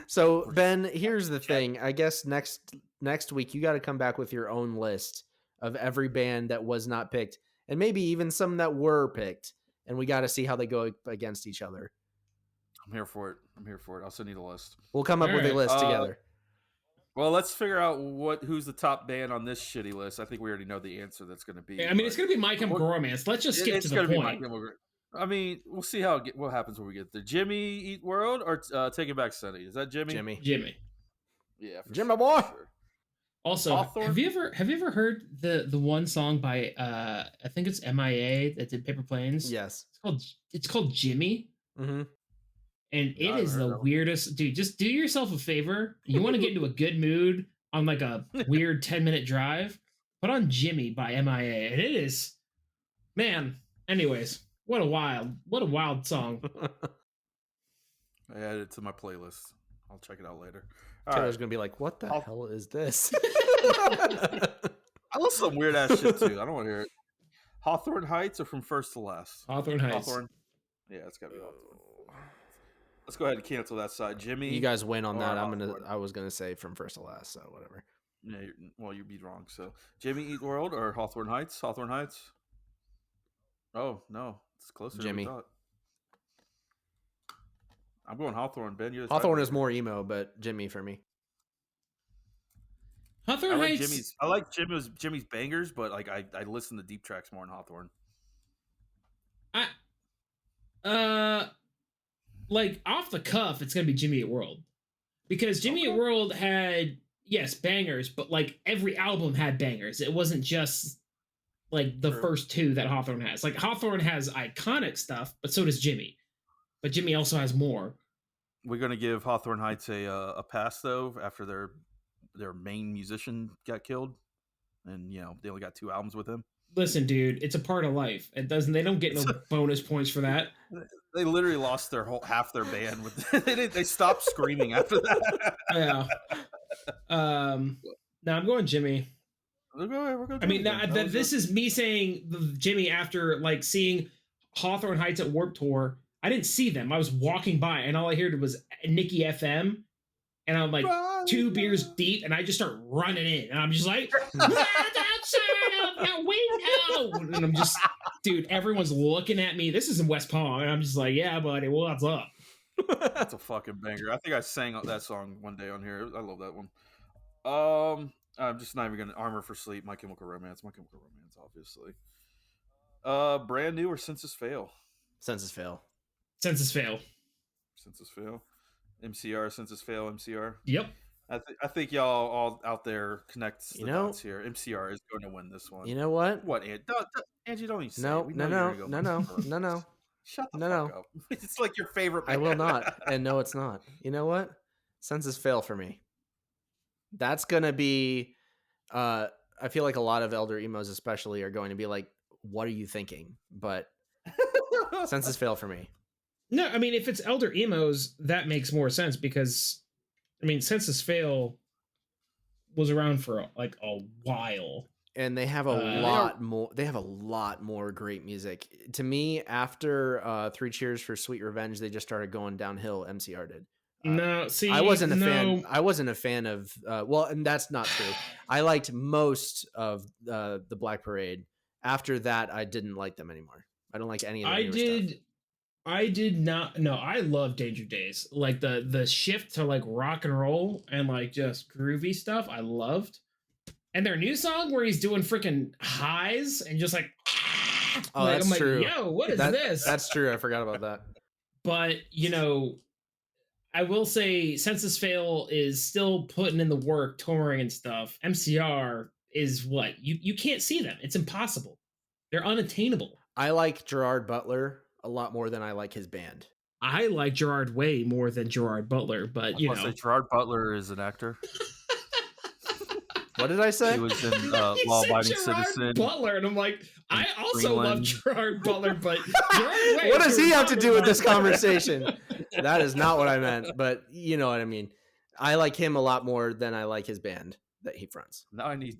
So Ben, here's the thing. I guess next week you got to come back with your own list of every band that was not picked, and maybe even some that were picked, and we got to see how they go against each other.
I'm here for it. I'll send you the list.
We'll come up with a list together.
Well, let's figure out who's the top band on this shitty list. I think we already know the answer that's going to be.
I mean, it's going to be My Chemical Romance. Let's just skip to the point.
I mean, we'll see what happens when we get there. Jimmy Eat World or Taking Back Sunny? Is that Jimmy?
Jimmy.
Yeah,
Jimmy boy.
Sure.
Also, have you ever heard the one song by I think it's MIA that did Paper Planes?
Yes.
It's called Jimmy.
Mm-hmm.
And it is the weirdest, dude. Just do yourself a favor. You want to get into a good mood on like a weird 10-minute drive? Put on Jimmy by MIA, and it is, man. Anyways. What a wild song.
I added it to my playlist. I'll check it out later.
Taylor's going to be like, what the hell is this?
I listen to some weird ass shit too. I don't want to hear it. Hawthorne Heights or From First to Last?
Hawthorne Heights.
Yeah, it's got to be Hawthorne. Let's go ahead and cancel that side. Jimmy.
You guys win on
or
that.
Hawthorne?
I was gonna say from first to last, so whatever.
Yeah, well, you'd be wrong. So Jimmy Eat World or Hawthorne Heights? Hawthorne Heights. Oh no, it's closer
Jimmy.
than we thought. I'm going Hawthorne. Ben, you're the
Hawthorne is
tiebreaker.
more emo, but Jimmy for me.
Hawthorne Heights.
I like Jimmy's bangers, but like I listen to deep tracks more in Hawthorne.
Like off the cuff, it's gonna be Jimmy Eat World, because Jimmy Eat World had bangers, but like every album had bangers. It wasn't just like the first two that Hawthorne has. Like Hawthorne has iconic stuff, but so does Jimmy. But Jimmy also has more.
We're gonna give Hawthorne Heights a pass though after their main musician got killed, and they only got 2 albums with him.
Listen, dude, it's a part of life. They don't get no bonus points for that.
They literally lost their half their band with they stopped screaming after that.
Yeah. Now I'm going Jimmy.
We're going
I mean, this is me saying Jimmy after like seeing Hawthorne Heights at Warped Tour. I didn't see them. I was walking by, and all I heard was Nikki FM, and I'm like 2 beers deep, and I just start running in, and I'm just like, outside of the window, and I'm just, dude, everyone's looking at me. This is in West Palm, and I'm just like, yeah, buddy, what's up?
That's a fucking banger. I think I sang that song one day on here. I love that one. I'm just not even gonna Armor for Sleep. My Chemical Romance, obviously. Brand New or Census Fail?
Census Fail.
Census Fail.
MCR, Census Fail, MCR.
Yep.
I think y'all all out there connect the dots here. MCR is going to win this one.
You know what?
What, Angie? Don't even say
No.
No. Shut the fuck up. It's like your favorite band.
I will not. And no, it's not. You know what? Census Fail for me. That's going to be, I feel like a lot of Elder-Emos especially are going to be like, what are you thinking? But Census Fail for me.
No, I mean, if it's Elder-Emos, that makes more sense because, I mean, Census Fail was around for like a while.
And they have a lot more. They have a lot more great music. To me, after 3 Cheers for Sweet Revenge, they just started going downhill. MCR did.
No, see,
I wasn't a fan. I wasn't a fan of. Well, and that's not true. I liked most of the Black Parade. After that, I didn't like them anymore. I don't like any of their stuff.
I did not. No, I love Danger Days. Like the shift to like rock and roll and like just groovy stuff. I loved. And their new song where he's doing freaking highs and just like,
oh, that's
I'm
true.
Like, yo, what is this?
That's true. I forgot about that.
But I will say Census Fail is still putting in the work, touring and stuff. MCR is what you can't see them. It's impossible. They're unattainable.
I like Gerard Butler a lot more than I like his band.
I like Gerard way more than Gerard Butler, but
Gerard Butler is an actor.
What did I say?
He was in Law Abiding Citizen.
Butler, and I'm like, I also love Gerard Butler, but
what does he have to do with this conversation? That is not what I meant, but you know what I mean. I like him a lot more than I like his band that he fronts.
Now I need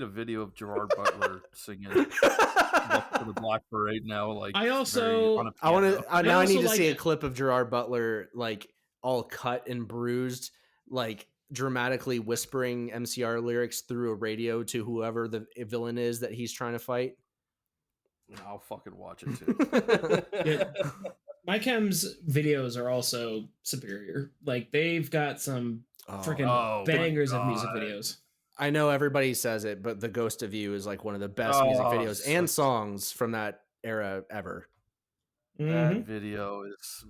a video of Gerard Butler singing for the Black Parade now. Like
I need
to see a clip of Gerard Butler like all cut and bruised, like dramatically whispering MCR lyrics through a radio to whoever the villain is that he's trying to fight.
I'll fucking watch it too.
Mike M's videos are also superior. Like they've got some freaking bangers of music videos.
I know everybody says it, but The Ghost of You is like one of the best music videos and songs from that era ever.
That video is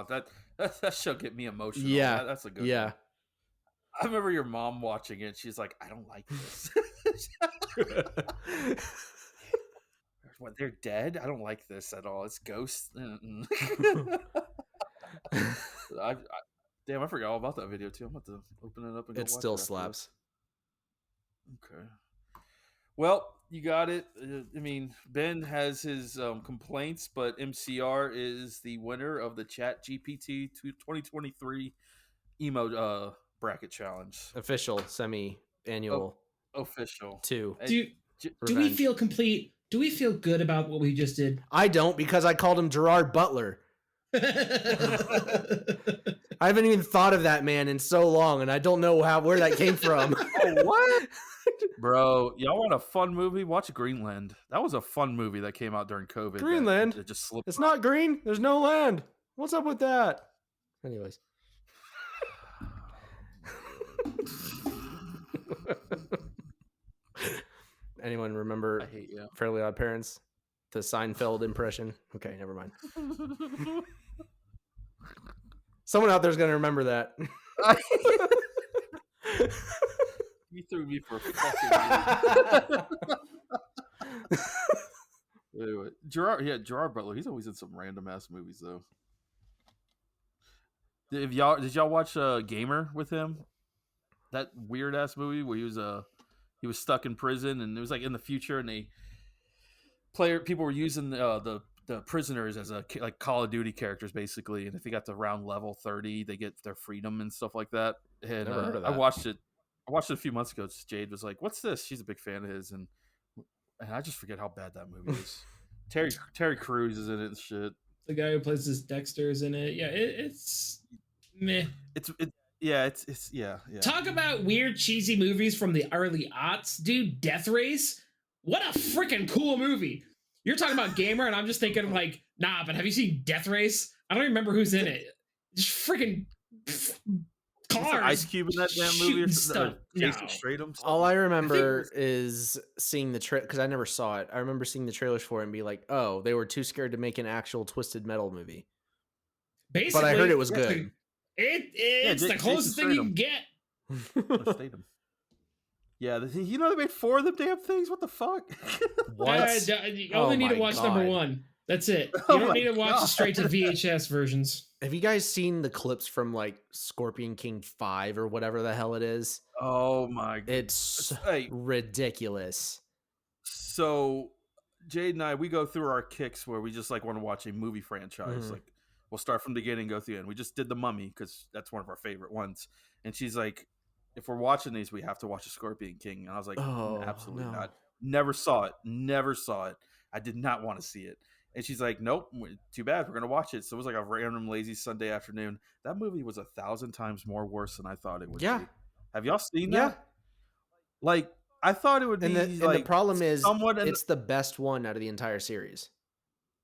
that shall get me emotional.
Yeah,
that's a good
one.
I remember your mom watching it. She's like, I don't like this. What, they're dead? I don't like this at all. It's ghosts. Damn, I forgot all about that video too. I'm about to open it up and go watch it.
It still slaps.
Okay. Well, you got it. I mean, Ben has his complaints, but MCR is the winner of the ChatGPT 2023 emo bracket challenge.
Official, semi-annual.
Official.
2.
Do we feel complete? Do we feel good about what we just did?
I don't, because I called him Gerard Butler. I haven't even thought of that man in so long, and I don't know where that came from.
Oh, what? Bro, y'all want a fun movie? Watch Greenland. That was a fun movie that came out during COVID.
Greenland?
It just slipped.
It's not green. There's no land. What's up with that? Anyways. Anyone remember
I hate you.
Fairly Odd Parents? The Seinfeld impression? Okay, never mind. Someone out there's going to remember that.
You threw me for a fucking anyway, Gerard Butler. He's always in some random ass movies though. Did y'all watch Gamer with him? That weird ass movie where he was stuck in prison and it was like in the future and people were using the prisoners as like Call of Duty characters basically, and if they got to round level 30, they get their freedom and stuff like that. And
Never heard of that.
I watched it a few months ago. Jade was like, "What's this?" She's a big fan of his, and I just forget how bad that movie is. Terry Crews is in it and shit.
The guy who plays this Dexter is in it. Yeah, it's meh.
It's yeah.
Talk about weird cheesy movies from the early aughts, dude. Death Race, what a freaking cool movie. You're talking about Gamer, and I'm just thinking like, nah. But have you seen Death Race? I don't even remember who's in it. Just freaking cars.
Ice Cube in that damn movie or
stuff.
Jason Statham.
All I remember is seeing the trailer because I never saw it. I remember seeing the trailers for it and be like, "Oh, they were too scared to make an actual Twisted Metal movie."
Basically,
but I heard it was good.
It's the closest thing you can get.
Statham. Yeah, they made 4 of them damn things. What the fuck?
What?
You only need to watch number 1. That's it. You don't need to watch the straight to VHS versions.
Have you guys seen the clips from like Scorpion King 5 or whatever the hell it is?
Oh my god.
It's ridiculous.
So Jade and I, we go through our kicks where we just like want to watch a movie franchise.
Mhm.
Like we'll start from the beginning, go through the end. We just did The Mummy because that's one of our favorite ones. And she's like, if we're watching these, we have to watch a Scorpion King. And I was like, absolutely not. Never saw it. I did not want to see it. And she's like, nope, too bad. We're going to watch it. So it was like a random lazy Sunday afternoon. That movie was 1,000 times more worse than I thought it would be. Have y'all seen that? Like, I thought it would be.
And the problem is, it's the best one out of the entire series.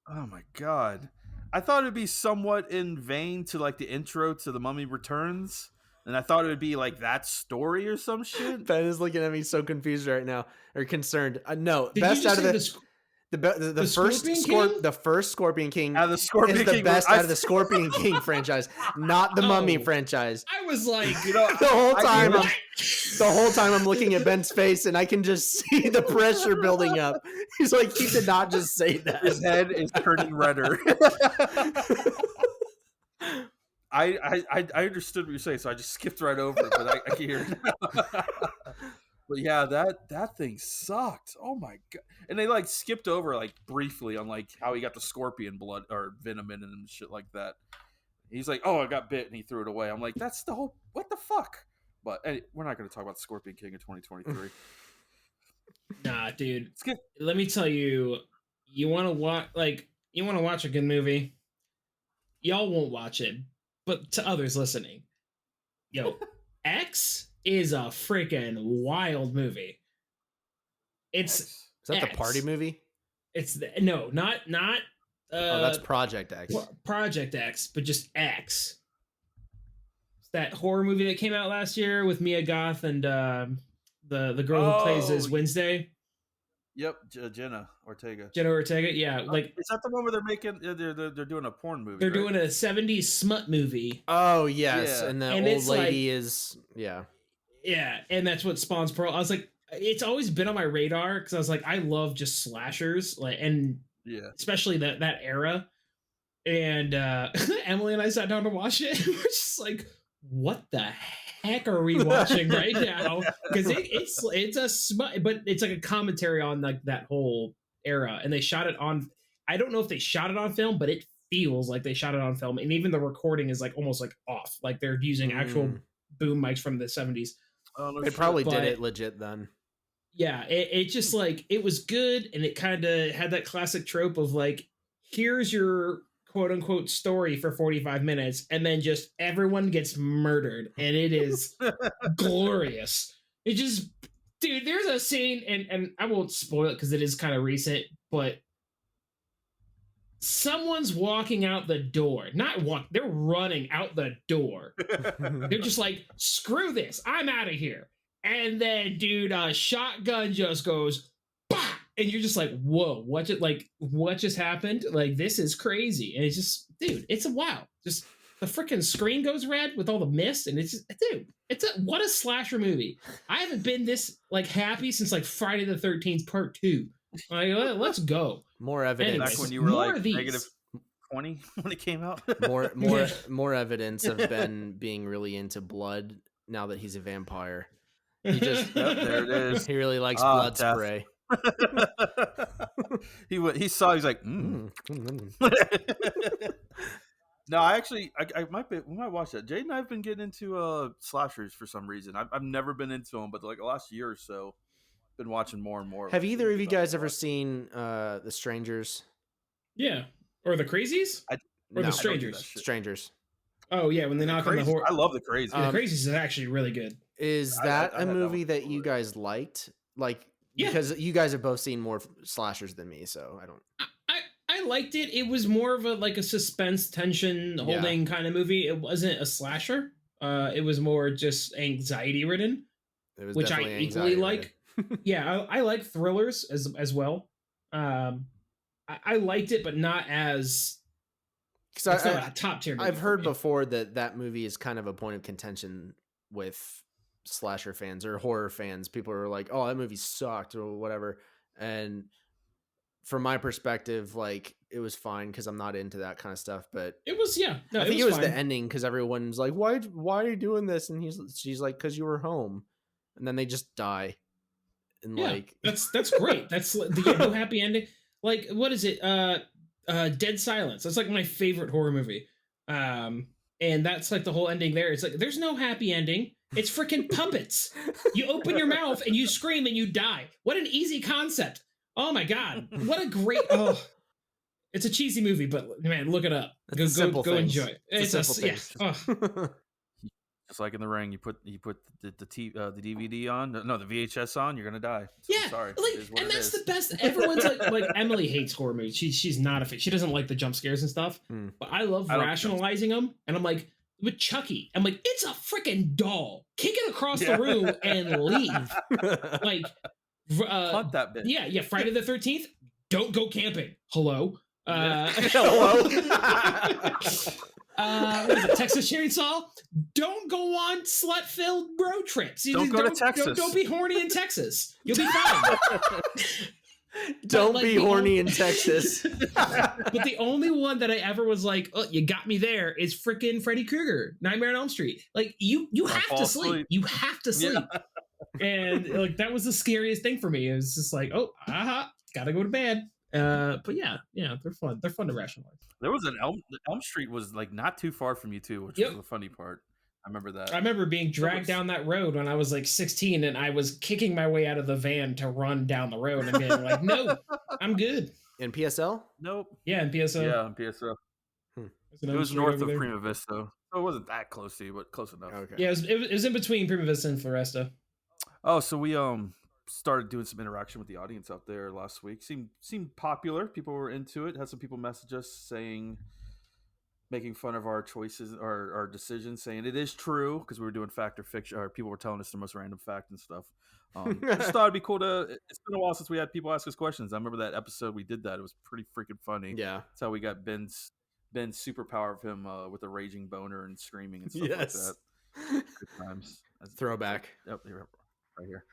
Oh my god. I thought it would be somewhat in vain to like the intro to The Mummy Returns. And I thought it would be like that story or some shit.
Ben is looking at me so confused right now, or concerned. No,
Did
best out of
the
first Scorpion King
the Scorpion
is
King
the best out of the Scorpion King franchise, not the Mummy franchise.
I was like,
the whole time I'm looking at Ben's face, and I can just see the pressure building up. He's like, he did not just say that.
His head is turning redder. I understood what you're saying, so I just skipped right over it, but I can hear it now. But yeah, that thing sucked. Oh my god! And they like skipped over like briefly on like how he got the scorpion blood or venom in him and shit like that. He's like, "Oh, I got bit," and he threw it away. I'm like, "That's the whole what the fuck?" But we're not going to talk about Scorpion King in 2023.
Nah, dude. Let me tell you, you want to watch a good movie. Y'all won't watch it, but to others listening, yo, X is a freaking wild movie. Is
that the party movie?
It's not
that's Project X.
Project X, but just X. It's that horror movie that came out last year with Mia Goth and the girl who plays as Wednesday.
Yep, Jenna Ortega.
Yeah, like
is that the one where they're making? They're doing a porn movie.
They're doing a 70s smut movie.
Oh yes, and the old lady is
Yeah, and that's what spawns Pearl. I was like, it's always been on my radar because I was like, I love just slashers, especially that era. And Emily and I sat down to watch it. We're just like, what the heck are we watching right now? Because it's a smut, but it's like a commentary on like that whole era. And they shot it on. I don't know if they shot it on film, but it feels like they shot it on film. And even the recording is like almost like off, like they're using actual boom mics from the 70s.
They probably did it legit then.
Yeah, it just like it was good, and it kind of had that classic trope of like, here's your quote unquote story for 45 minutes, and then just everyone gets murdered, and it is glorious. It just, dude, there's a scene, and I won't spoil it because it is kind of recent, but someone's walking out the door. They're running out the door. They're just like, screw this, I'm out of here. And then, dude, a shotgun just goes, bah! And you're just like, whoa, what just happened? Like, this is crazy. And it's just, dude, it's a wow. Just the freaking screen goes red with all the mist, and it's just, dude, what a slasher movie. I haven't been this like happy since like Friday the 13th Part 2. Like, let's go.
More evidence.
Back when you were like negative 20 when it came out.
more evidence of Ben being really into blood now that he's a vampire. He just
there it is.
He really likes blood
death.
spray.
He saw. He's like, No, I might be. We might watch that. Jade and I've been getting into slashers for some reason. I've never been into them, but like the last year or so, been watching more and more.
Have either of you guys ever seen The Strangers?
Yeah, or The Crazies, The Strangers?
Strangers.
Oh yeah, when they knock on the door.
I love The Crazies.
The Crazies is actually really good.
Is that a movie that you guys liked? Like, because you guys have both seen more slashers than me, so I don't.
I liked it. It was more of a suspense, tension holding kind of movie. It wasn't a slasher. It was more just anxiety ridden, which I equally like. Yeah, I like thrillers as well. I liked it, but not as. Because not a top tier.
I've heard before that movie is kind of a point of contention with slasher fans or horror fans. People are like, "Oh, that movie sucked" or whatever. And from my perspective, like, it was fine because I'm not into that kind of stuff. But
it was, I
think it was the ending, because everyone's like, "Why are you doing this?" And she's like, "Because you were home," and then they just die. And like,
that's great. That's no happy ending. Like, what is it? Dead Silence. That's like my favorite horror movie. And that's like the whole ending there. It's like, there's no happy ending. It's freaking puppets. You open your mouth and you scream and you die. What an easy concept. Oh my God. What a great, it's a cheesy movie, but man, look it up. Go enjoy it. It's a simple thing.
Just like in The Ring, you put the DVD on, the VHS on, you're gonna die. So
yeah,
sorry.
And that's the best. Everyone's like Emily hates horror movies. She's not a fan. She doesn't like the jump scares and stuff. But I love rationalizing them. And I'm like, with Chucky, I'm like, it's a freaking doll. Kick it across the room and leave. Like,
punt that bitch.
Yeah. Friday the 13th. Don't go camping. Hello.
Hello.
What is it, Texas Chainsaw? Don't go on slut-filled road trips.
Don't go to Texas.
Don't be horny in Texas. You'll be fine.
Don't be horny in Texas.
But the only one that I ever was like, oh, you got me there, is freaking Freddy Krueger, Nightmare on Elm Street. Like, you have to sleep. You have to sleep. Yeah. And like, that was the scariest thing for me. It was just like, oh, gotta go to bed. But yeah, they're fun. They're fun to rationalize.
There was an Elm Street was like not too far from you too, which was the funny part. I remember that.
I remember being dragged down that road when I was like 16, and I was kicking my way out of the van to run down the road and being like, "No, I'm good."
In PSL?
Nope.
Yeah, in PSL.
Yeah, in PSL. It was north of Prima Vista, so it wasn't that close to you, but close enough.
Okay.
Yeah, it was in between Prima Vista and Floresta.
Oh, so we started doing some interaction with the audience out there last week. Seemed popular. People were into it. Had some people message us making fun of our choices or our decisions, saying it is true, because we were doing fact or fiction, or people were telling us the most random fact and stuff. Just thought it'd be cool to. It's been a while since we had people ask us questions. I remember that episode we did that. It was pretty freaking funny.
Yeah,
that's how we got Ben's superpower of him with a raging boner and screaming and stuff like that. Good times.
Throwback.
Yep, right here.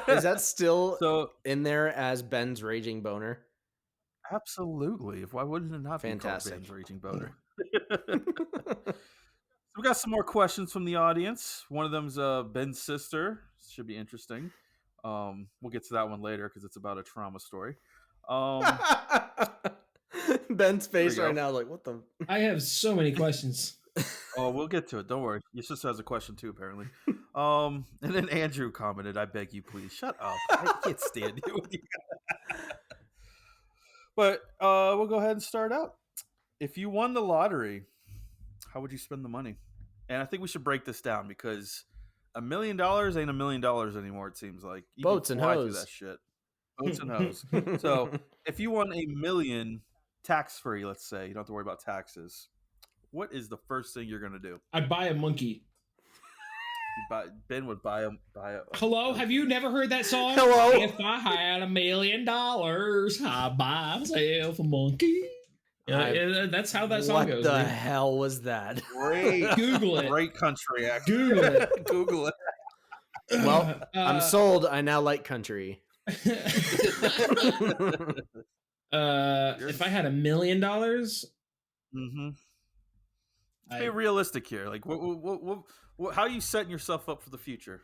Is that still in there as Ben's raging boner?
Absolutely. Why wouldn't it not be called Ben's raging boner? So we got some more questions from the audience. One of them's Ben's sister. Should be interesting. We'll get to that one later because it's about a trauma story.
Ben's face right now, like, what the?
I have so many questions.
Oh, we'll get to it. Don't worry. Your sister has a question too, apparently. And then Andrew commented, "I beg you, please shut up. I can't stand you." But we'll go ahead and start out. If you won the lottery, how would you spend the money? And I think we should break this down because $1 million ain't $1 million anymore. It seems like you
Boats
can
and
fly through
hoes.
that shit. Boats and hoes. So if you won $1 million tax free, let's say you don't have to worry about taxes, what is the first thing you're gonna do?
I'd buy a monkey.
Ben would buy a.
Hello, have you never heard that song?
Hello?
If I had $1 million, I'd buy myself a monkey. That's how that song goes.
What the
dude.
hell was that?
Great,
Google it.
great country accent.
Google it.
Google it.
Well, I'm sold. I now like country.
If I had $1 million,
Mm-hmm. Be realistic here. Like, how are you setting yourself up for the future?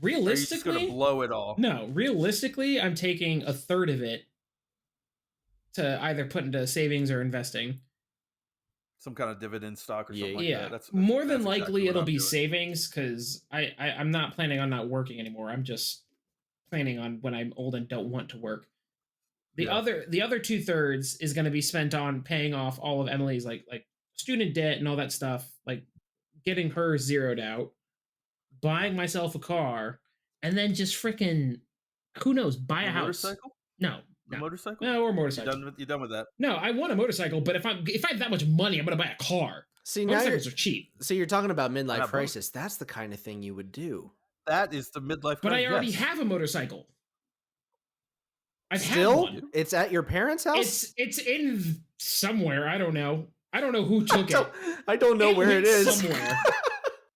realistically,
Are you just gonna blow it all?
No, realistically, I'm taking a third of it to either put into savings or investing.
Some kind of dividend stock or something like
Yeah,
that. That's
more than
that's
likely
exactly what
it'll
I'm
be
doing.
savings because I'm not planning on not working anymore. I'm just planning on when I'm old and don't want to work. The
Yeah.
other 2/3 is going to be spent on paying off all of Emily's like student debt and all that stuff, like getting her zeroed out, buying myself a car, and then just freaking who knows, buy a
The
house.
motorcycle?
No,
The
no,
motorcycle?
no, or
You
motorcycle.
done with that?
No, I want a motorcycle, but if I have that much money, I'm gonna buy a car.
See, now
Motorcycles are cheap,
you're talking about midlife
both.
crisis. That's the kind of thing you would do.
That is the midlife
but I
crisis.
already
Yes.
have a motorcycle. I've had
Still,
one.
it's at your parents' house.
It's in somewhere. I don't know. I don't know who took it.
I don't know where
went
it is.
Somewhere.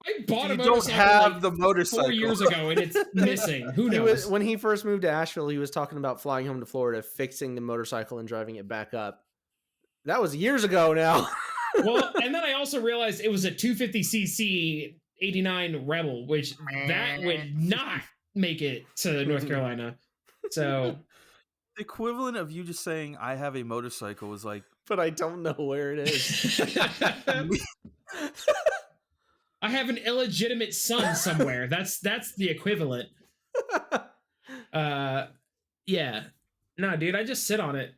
I bought a
You
motorcycle
don't have
like
the motorcycle
4 years ago, and it's missing. Who
He
knows?
was, when he first moved to Asheville, he was talking about flying home to Florida, fixing the motorcycle, and driving it back up. That was years ago now.
Well, and then I also realized it was a 250cc 89 Rebel, which that would not make it to North Carolina. So
The equivalent of you just saying I have a motorcycle is like
But I don't know where it is.
I have an illegitimate son somewhere. That's the equivalent. Yeah. No, dude, I just sit on it.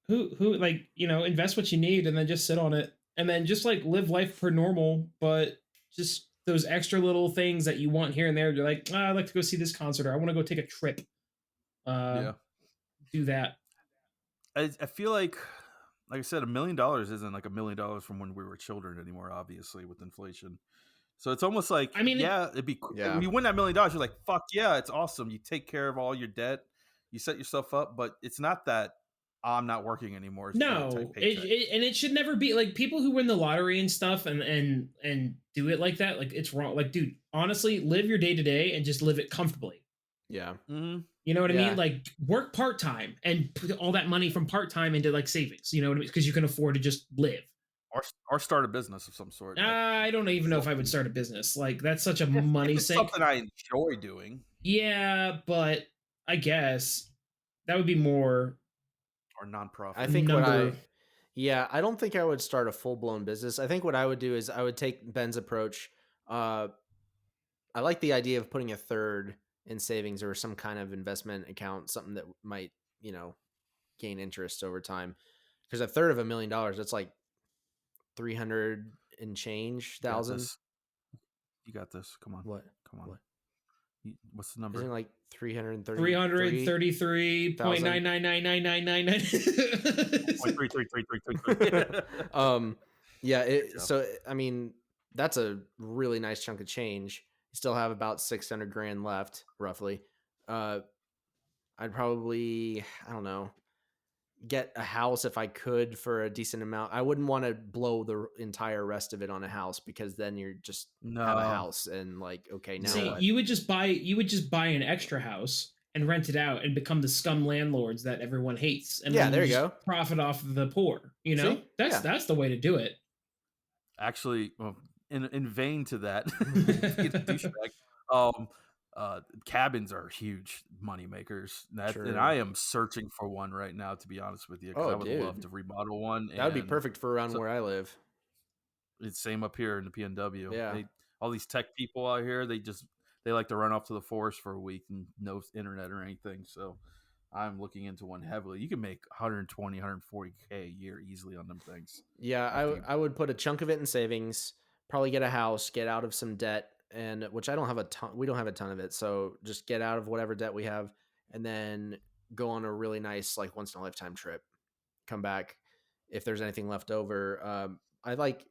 Who like, invest what you need and then just sit on it. And then just like live life per normal, but just those extra little things that you want here and there. You're like, I'd like to go see this concert, or I want to go take a trip.
yeah.
Do that.
I feel like I said, $1 million isn't like $1 million from when we were children anymore, obviously, with inflation. So it's almost like,
I mean,
it'd be
Yeah.
when you win that $1 million, you're like, fuck yeah, it's awesome. You take care of all your debt, you set yourself up, but it's not that I'm not working anymore.
No, and it should never be like people who win the lottery and stuff and do it like that. Like it's wrong. Like, dude, honestly, live your day to day and just live it comfortably.
Yeah.
Mm-hmm.
You know what I
Yeah.
mean? Like work part time and put all that money from part time into like savings. You know what I mean? Because you can afford to just live.
Or start a business of some sort.
I don't even know if I would start a business. Like that's such a money
It's
sink.
something I enjoy doing.
Yeah, but I guess that would be more.
Or nonprofit.
I think
Number-
I don't think I would start a full blown business. I think what I would do is I would take Ben's approach. I like the idea of putting a third in savings or some kind of investment account, something that might, gain interest over time. Because a third of $1 million, that's like 300 and change thousand.
You got this. Come on.
What?
Come on.
What?
What's the number?
Isn't it like 330?
333.9999999.
Yeah. So I mean, that's a really nice chunk of change. You still have about 600 grand left, roughly. I'd probably, I don't know, get a house if I could for a decent amount. I wouldn't want to blow the entire rest of it on a house because then you're just have a house and like, okay, now
See,
what?
you would just buy an extra house and rent it out and become the scum landlords that everyone hates. And
Yeah,
then
there you
just
go.
Profit off of the poor.
See?
That's the way to do it.
Actually, well, in vain to that, cabins are huge money makers.
Sure.
And I am searching for one right now, to be honest with you, because I would love to remodel one.
That would be perfect for around where I live.
It's same up here in the PNW.
Yeah.
All these tech people out here, they like to run off to the forest for a week and no internet or anything. So I'm looking into one heavily. You can make 120, 140K a year easily on them things.
Yeah,
After you,
I would put a chunk of it in savings, probably get a house, get out of some debt, and which I don't have a ton. We don't have a ton of it, so just get out of whatever debt we have, and then go on a really nice like once in a lifetime trip. Come back if there's anything left over. I like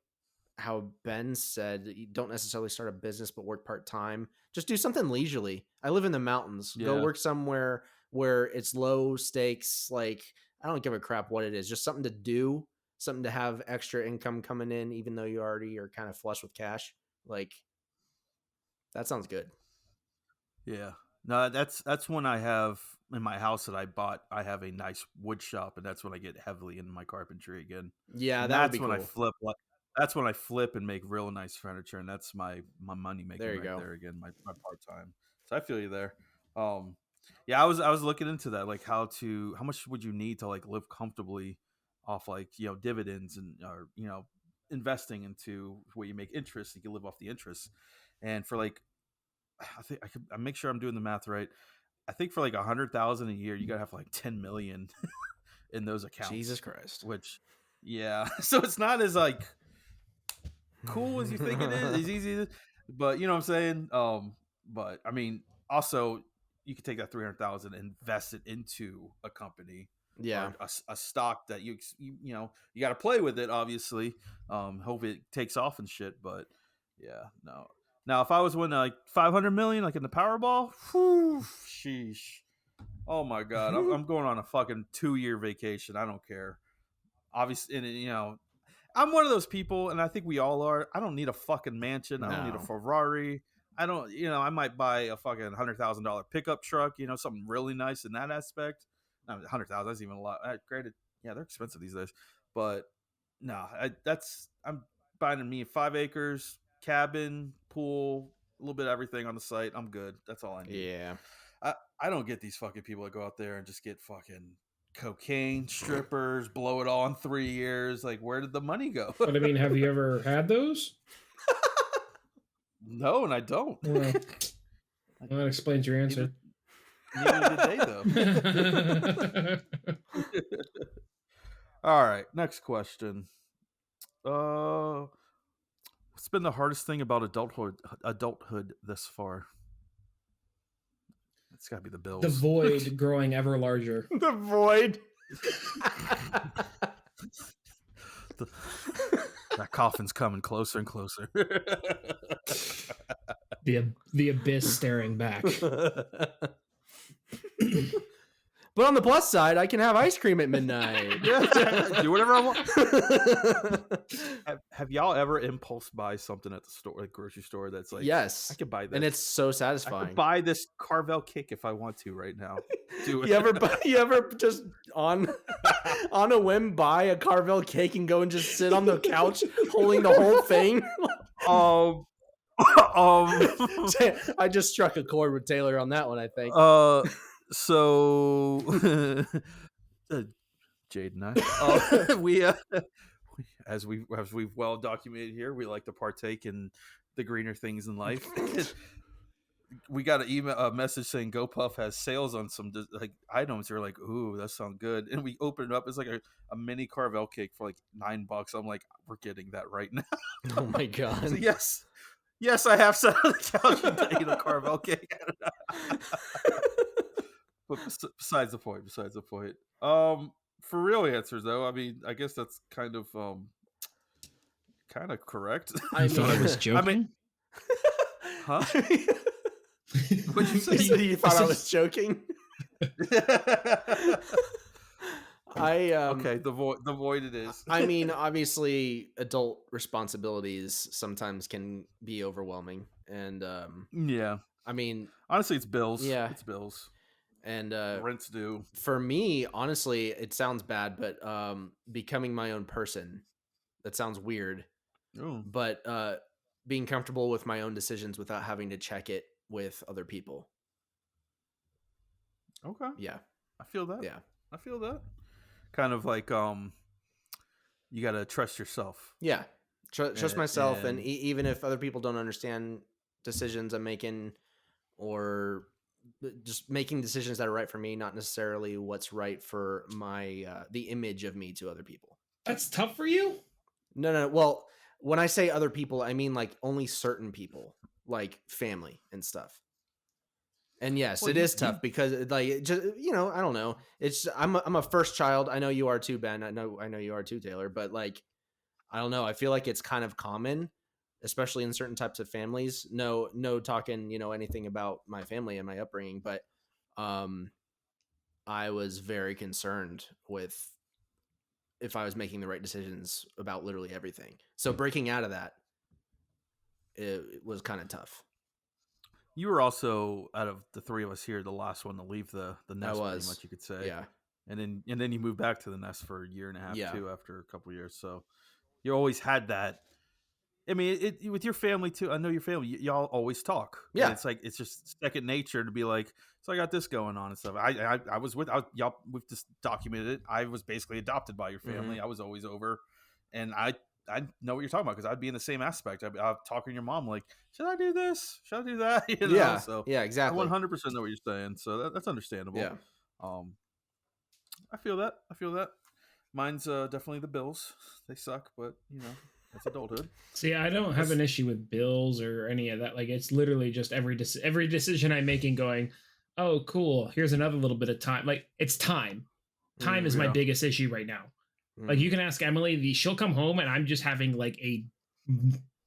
how Ben said you don't necessarily start a business, but work part time. Just do something leisurely. I live in the mountains. Go
yeah,
work somewhere where it's low stakes. Like I don't give a crap what it is. Just something to do, something to have extra income coming in, even though you already are kind of flush with cash. Like that sounds good.
yeah. No, that's when I have in my house that I bought. I have a nice wood shop, and that's when I get heavily into my carpentry again.
Yeah,
And
that would be
that's when I
cool.
flip. That's when I flip and make real nice furniture, and that's my money
There
making
you
right
go.
there again. My part time. So I feel you there. Um, yeah, I was looking into that, like how much would you need to like live comfortably off like dividends and or investing into where you make interest, you can live off the interest, and for like I think I make sure I'm doing the math right. I think for like 100,000 a year, you gotta have like 10 million in those
Jesus
accounts,
Christ.
which yeah, so it's not as like cool as you think it is. It's easy, but you know what I'm saying. But I mean, also you could take that 300,000 and invest it into a company
Yeah.
or a stock that you got to play with it. Obviously, hope it takes off and shit. But yeah, no. Now, if I was winning like 500 million, like in the Powerball, whew, sheesh. Oh my god, I'm going on a fucking 2-year vacation. I don't care. Obviously, and I'm one of those people, and I think we all are. I don't need a fucking mansion. I don't need a
No.
Ferrari. I don't, I might buy a fucking $100,000 pickup truck. Something really nice in that aspect. No, 100,000. That's even a lot. Granted, yeah, they're expensive these days, but no, I'm buying me 5 acres, cabin, pool, a little bit of everything on the site. I'm good. That's all I need.
Yeah.
I don't get these fucking people that go out there and just get fucking cocaine strippers, blow it all in 3 years. Like, where did the money go?
But I mean, have you ever had those?
No, and I don't.
Well, that explains your answer.
Neither did they, though. All right, next question. What's been the hardest thing about adulthood thus far? It's got to be the bills.
The void growing ever larger.
The void.
That coffin's coming closer and closer.
The abyss staring back.
But on the plus side, I can have ice cream at midnight.
Do whatever I want. Have y'all ever impulse buy something at the store, like grocery store, that's like,
yes,
I could buy this,
and it's so
I
satisfying.
could buy this Carvel cake if I want to right now. Do it.
You ever just on a whim buy a Carvel cake and go and just sit on the couch holding the whole thing? I just struck a chord with Taylor on that one, I think.
So Jade and I, we as we've well documented here, we like to partake in the greener things in life. We got a message saying GoPuff has sales on some like items. We're like, ooh, that sounds good. And we open it up. It's like a mini Carvel cake for like $9. I'm like, we're getting that right now.
Oh my god!
So yes, I have sat on the couch and eat a Carvel cake. But besides the point. For real answers though, I mean, I guess that's kind of correct.
I thought I was joking.
I mean, huh? What'd you say?
You said you thought I was joking.
Okay, the void it is.
I mean, obviously, adult responsibilities sometimes can be overwhelming, and
yeah.
I mean,
honestly, it's bills.
Yeah,
it's bills,
and
rent's due.
For me, honestly, it sounds bad, but becoming my own person. That sounds weird.
Ooh.
But being comfortable with my own decisions without having to check it with other people.
Okay.
Yeah.
I feel that.
Yeah.
I feel that. Kind of like you got to trust yourself.
Yeah. Trust myself, and even if other people don't understand decisions I'm making or just making decisions that are right for me, not necessarily what's right for my the image of me to other people.
That's tough for you?
No. Well, when I say other people, I mean like only certain people, like family and stuff. And yes,
Well,
it is tough because like it just I don't know. It's I'm a first child. I know you are too, Ben. I know you are too, Taylor. But like I don't know. I feel like it's kind of common, especially in certain types of families. No talking anything about my family and my upbringing, but I was very concerned with if I was making the right decisions about literally everything. So breaking out of that, it was kind of tough.
You were also, out of the three of us here, the last one to leave the nest, pretty much, you could say.
Yeah.
And then you moved back to the nest for a year and a half too, after a couple of years. So you always had that. I mean, with your family too. I know your family. Y'all always talk.
Yeah,
and it's like it's just second nature to be like, so I got this going on and stuff. I was with y'all. We've just documented it. I was basically adopted by your family.
Mm-hmm.
I was always over, and I know what you're talking about because I'd be in the same aspect. I'd talking to your mom like, should I do this? Should I do that?
Yeah.
So
yeah, exactly.
I 100% know what you're saying. So that's understandable.
Yeah.
I feel that. Mine's definitely the bills. They suck, but that's adulthood.
See, I don't have an issue with bills or any of that. Like, it's literally just every decision I'm making going, oh, cool, here's another little bit of time. Like, it's time. Time is my biggest issue right now. Like, you can ask Emily, she'll come home and I'm just having like a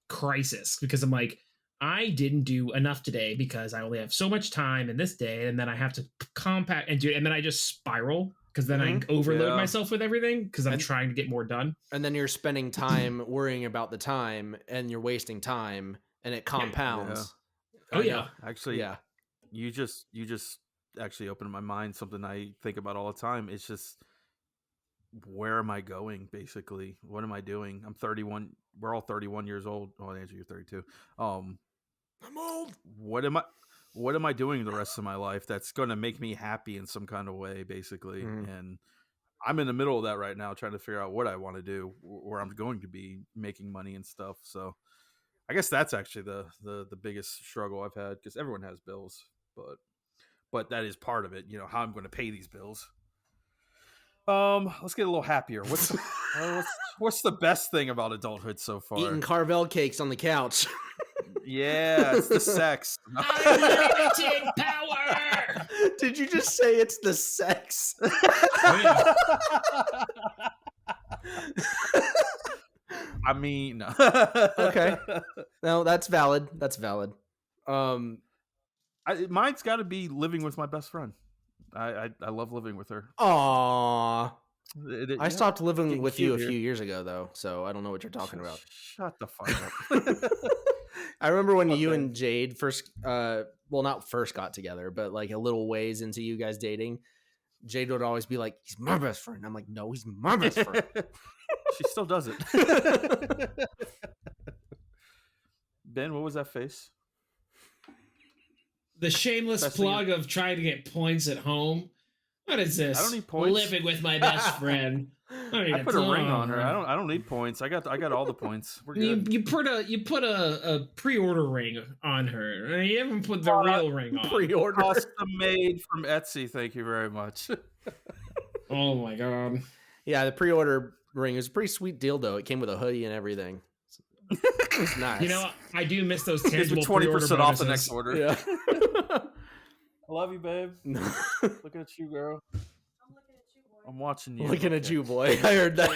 crisis because I'm like, I didn't do enough today because I only have so much time in this day, and then I have to compact and do, and then I just spiral because then I overload myself with everything because I'm trying to get more done.
And then you're spending time worrying about the time, and you're wasting time, and it compounds.
Yeah. Oh yeah,
actually, yeah. You just actually opened my mind. Something I think about all the time. It's just, where am I going? Basically, what am I doing? I'm 31. We're all 31 years old. Oh, Andrew, you're 32. I'm old. What am I doing the rest of my life that's going to make me happy in some kind of way, basically? And I'm in the middle of that right now, trying to figure out what I want to do, where I'm going to be making money and stuff. So I guess that's actually the biggest struggle I've had, because everyone has bills, but that is part of it. How I'm going to pay these bills. Let's get a little happier. What's the best thing about adulthood so far?
Eating Carvel cakes on the couch.
Yeah, it's the sex.
Unlimited power.
Did you just say it's the sex?
I mean, no.
Okay. No, that's valid.
Mine's got to be living with my best friend. I love living with her.
Aww. I stopped living with you a few years ago, though, so I don't know what you're talking about.
Shut the fuck up.
I remember when you and Jade first, not first got together, but like a little ways into you guys dating, Jade would always be like, he's my best friend. I'm like, no, he's my best friend.
She still does it. Ben, what was that face?
The shameless plug of trying to get points at home. What is this?
I don't need points.
Living with my best friend.
I put a ring on her. I don't need points. I got all the points. We're good.
You put a pre-order ring on her. You haven't put the real ring on.
Pre-order,
custom made from Etsy. Thank you very much.
Oh my god.
Yeah, the pre-order ring is a pretty sweet deal, though. It came with a hoodie and everything. It's nice.
I do miss those tangible
20% off the next order.
Yeah.
I love you, babe. Looking at you, girl.
I'm looking at you, boy.
I'm watching you.
Looking at you, boy. I heard that.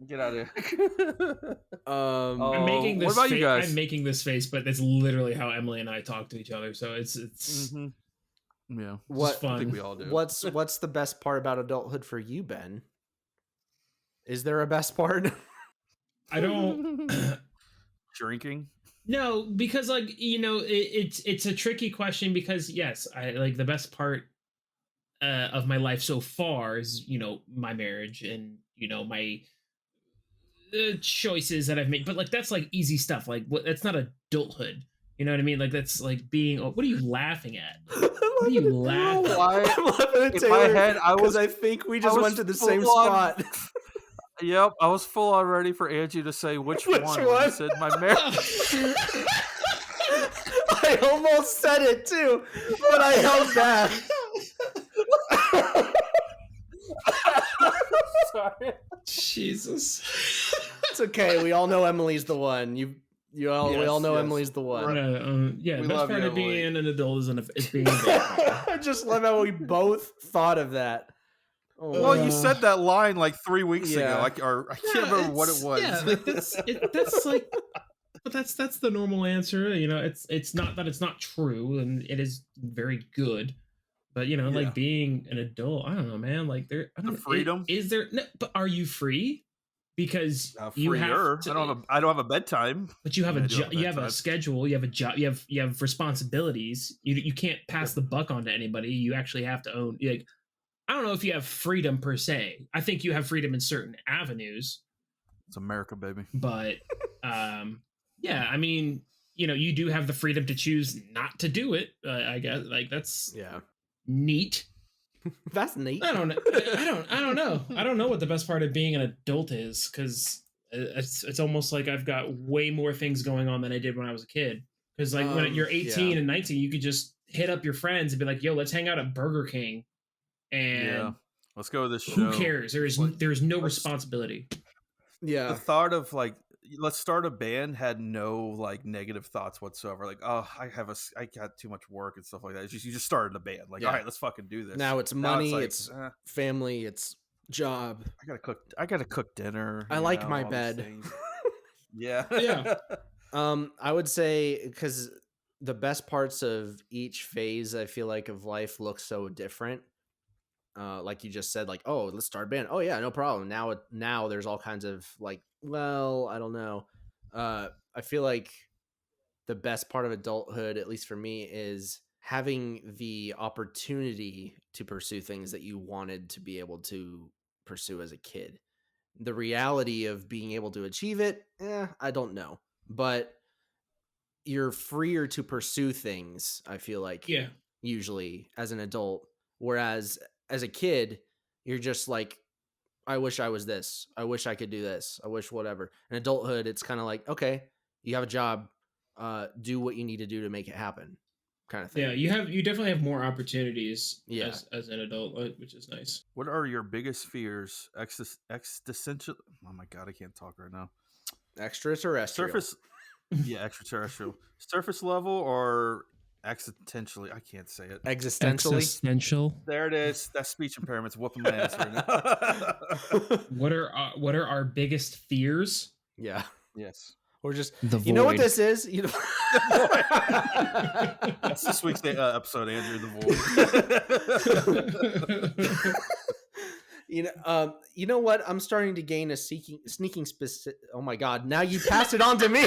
Get out of here.
I'm making this.
What about you guys?
I'm making this face, but that's literally how Emily and I talk to each other. So it's
yeah.
What
fun.
I think we all do.
What's the best part about adulthood for you, Ben? Is there a best part?
I don't.
Drinking.
No, because it's a tricky question because yes, I like the best part of my life so far is my marriage and my choices that I've made, but like that's like easy stuff. Like that's not adulthood. You know what I mean? Like that's like being. What are you laughing at? What are you laughing?
I'm laughing at Taylor because I think we just went to the same spot.
Yep, I was full on ready for Angie to say which one. You said my marriage.
I almost said it too, but I held back.
Sorry.
Jesus.
It's okay. We all know Emily's the one. We all know Emily's the one.
Yeah,
We
best
love
part
you,
of being
Emily.
an adult is being an adult.
I just love how we both thought of that. Oh,
Well,
my
you
God.
said that line like 3 weeks
Yeah.
ago. I can't remember what it was.
Yeah, like that's like, but that's the normal answer. You know, it's not that it's not true, and it is very good. But you know,
Yeah.
like being an adult, I don't know, man. Like I don't
freedom.
Is there? No, but are you free? Because you
freer.
have to,
I don't have a bedtime.
but you have
I mean,
a
I do
job,
have a
you have a
bedtime.
schedule, you have a job, you have responsibilities. You can't pass the buck on to anybody. You actually have to own. Like, I don't know if you have freedom per se. I think you have freedom in certain avenues,
It's America, baby.
but yeah, I mean, you know, you do have the freedom to choose not to do it. I guess, like, that's neat.
That's neat.
I don't know. I don't know. I don't know what the best part of being an adult is, because it's almost like I've got way more things going on than I did when I was a kid. Because like when you're 18 and 19, you could just hit up your friends and be like, "Yo, let's hang out at Burger King," and
let's go to this show.
who cares? There's no responsibility.
Yeah.
The thought of like, let's start a band had no like negative thoughts whatsoever. Like, oh, I got too much work and stuff like that. It's just, you just started a band. Like, all right, let's fucking do this.
Now it's money,
like,
it's family, it's job.
I gotta cook dinner.
I like my bed.
Yeah.
Yeah.
I would say, because the best parts of each phase, I feel like, of life look so different. Like you just said, like, oh, let's start a band. Oh yeah, no problem. Now there's all kinds of like, well, I don't know. I feel like the best part of adulthood, at least for me, is having the opportunity to pursue things that you wanted to be able to pursue as a kid. The reality of being able to achieve it, I don't know. But you're freer to pursue things, I feel like, usually as an adult. Whereas as a kid, you're just like, I wish I was this. I wish I could do this. I wish whatever. In adulthood, it's kind of like, okay, you have a job. Do what you need to do to make it happen, kind of thing.
Yeah, you definitely have more opportunities as an adult, which is nice.
What are your biggest fears? Existential. Oh my god, I can't talk right now.
Extraterrestrial.
Surface. Yeah, extraterrestrial. Surface level or existentially? I can't say it.
Existential.
There it is. That speech impairment's whooping my ass right now.
What are our biggest fears?
Yeah.
Yes.
Or just
the
you know what this is? You know.
That's this week's episode, Andrew. The void.
You know what? I'm starting to gain a sneaking specific. Oh my god! Now you passed it on to me.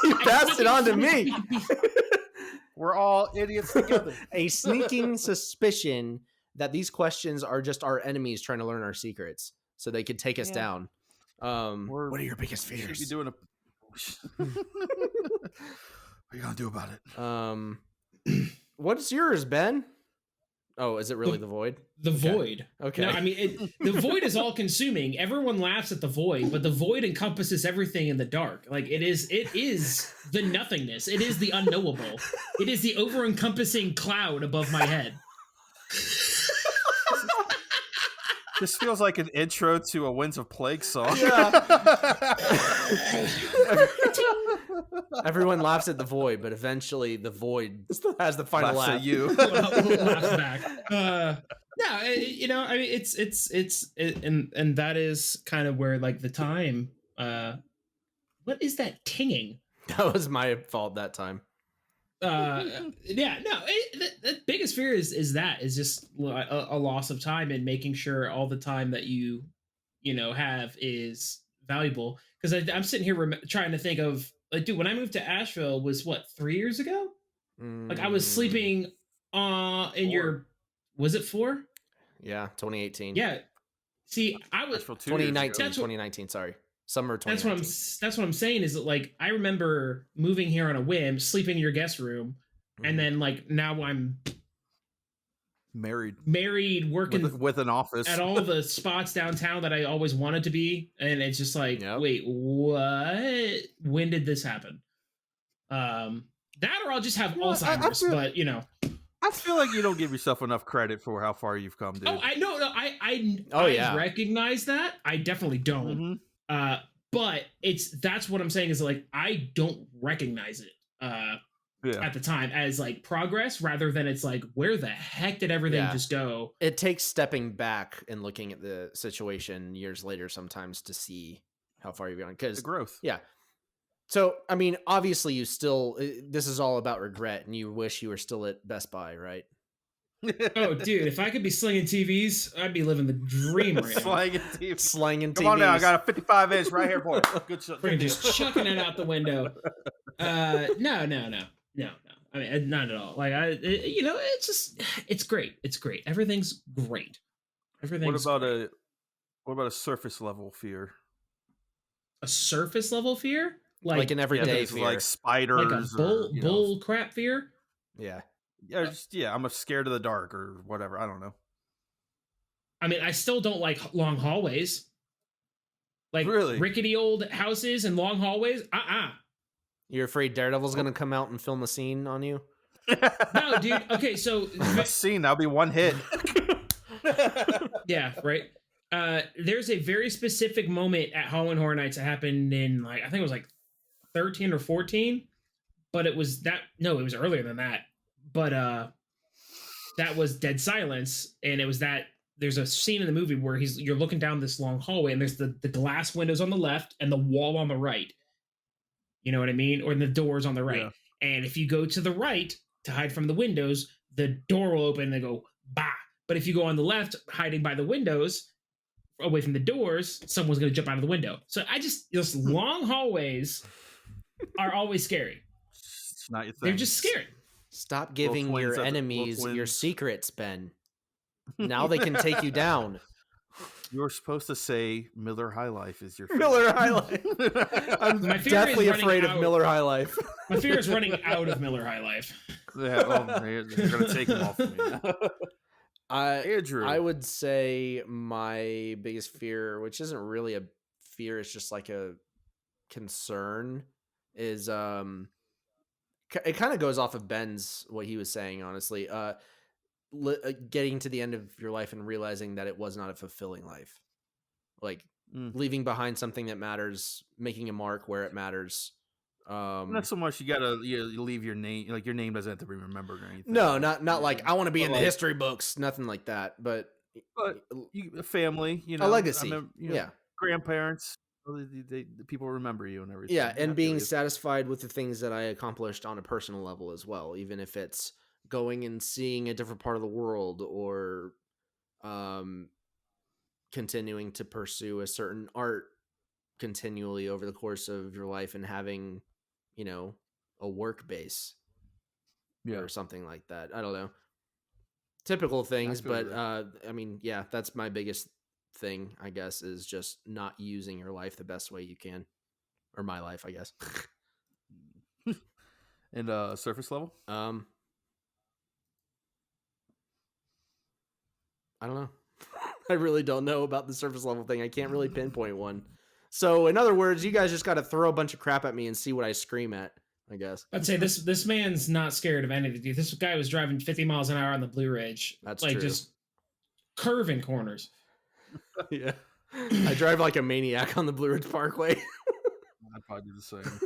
You passed it on to me.
We're all idiots together.
A sneaking suspicion that these questions are just our enemies trying to learn our secrets, so they could take us down. What are your biggest fears?
We should be doing a. What are you gonna do about
it? What's yours, Ben? Oh, is it really the void?
The void.
Okay.
No, I mean, the void is all consuming. Everyone laughs at the void, but the void encompasses everything in the dark. Like it is the nothingness. It is the unknowable. It is the over-encompassing cloud above my head.
This feels like an intro to a Winds of Plague song.
Yeah. Everyone laughs at the void, but eventually the void has the final laugh.
At you.
Laughs back. No, you know, I mean, and that is kind of where like the time. What is that tinging?
That was my fault that time.
Yeah, no, the biggest fear is just a loss of time, and making sure all the time that you have is valuable. Because I'm sitting here trying to think of, like, dude, when I moved to Asheville was what, 3 years ago? Like I was sleeping was it 4?
Yeah, 2018.
Yeah. See, I was
2019, sorry. Summer 2019.
That's what I'm saying, is that, like, I remember moving here on a whim, sleeping in your guest room, and then like now I'm
married,
working
with an office
at all the spots downtown that I always wanted to be, and it's just like, wait, what? When did this happen? That or I'll just have
You know, I
Alzheimer's.
feel
But
I feel like you don't give yourself enough credit for how far you've come, dude.
oh, I no, no,
Oh,
I
yeah.
recognize that. I definitely don't.
Mm-hmm.
But that's what I'm saying is like I don't recognize it
Yeah.
at the time as like progress, rather than it's like where the heck did everything
Yeah.
just go?
It takes stepping back and looking at the situation years later sometimes to see how far you've gone.
The
Because,
growth.
yeah. So, I mean, obviously you still, this is all about regret and you wish you were still at Best Buy, right?
Oh, dude, if I could be slinging TVs, I'd be living the dream right now.
Slanging TV.
Slanging
Come on now, I
TVs.
got a 55-inch right here, boy. Good shot.
Freaking just chucking it out the window. No. I mean, not at all. Like it's just, it's great. It's great. Everything's great. Everything's
What
great.
about a surface level fear?
A surface level fear,
Like an everyday
things
fear.
like spiders,
like a bull crap fear.
Yeah.
I'm scared of the dark or whatever. I don't know.
I mean, I still don't like long hallways. Like
Really?
rickety old houses and long hallways.
You're afraid Daredevil's going to come out and film a scene on you?
No, dude. Okay, so
A scene, that'll be one hit.
yeah, right. There's a very specific moment at Halloween Horror Nights that happened in like I think it was like 13 or 14, but it was earlier than that. But that was Dead Silence, and it was that there's a scene in the movie where you're looking down this long hallway, and there's the glass windows on the left and the wall on the right. You know what I mean? Or the doors on the right.
Yeah.
And if you go to the right to hide from the windows, the door will open and they go, bah. But if you go on the left, hiding by the windows, away from the doors, someone's going to jump out of the window. So those long hallways are always scary.
It's not your thing.
They're just scary.
Stop giving your enemies your secrets, Ben. Now they can take you down.
You were supposed to say Miller High Life is your favorite.
Miller High Life. I'm deathly afraid of Miller High Life.
My fear is running out of Miller High Life.
Yeah, you're going to take them off of me now. Andrew.
I would say my biggest fear, which isn't really a fear, it's just like a concern, is it kind of goes off of Ben's what he was saying, honestly. Getting to the end of your life and realizing that it was not a fulfilling life, like leaving behind something that matters, making a mark where it matters.
Not so much you gotta leave your name, like your name doesn't have to be remembered or anything.
No, not like I want to be in the history books, nothing like that. But
a family,
a legacy,
grandparents, the people remember you and everything.
Yeah, and being satisfied with the things that I accomplished on a personal level as well, even if it's going and seeing a different part of the world or continuing to pursue a certain art continually over the course of your life and having, a work base or something like that. I don't know. Typical things, but I mean, yeah, that's my biggest thing, I guess, is just not using your life the best way you can, or my life, I guess.
And surface level?
I don't know. I really don't know about the surface level thing. I can't really pinpoint one. So, in other words, you guys just got to throw a bunch of crap at me and see what I scream at, I guess.
I'd say this man's not scared of anything. This guy was driving 50 miles an hour on the Blue Ridge.
That's
like
true.
Just curving corners.
Yeah. I drive like a maniac on the Blue Ridge Parkway.
I'd probably do the same.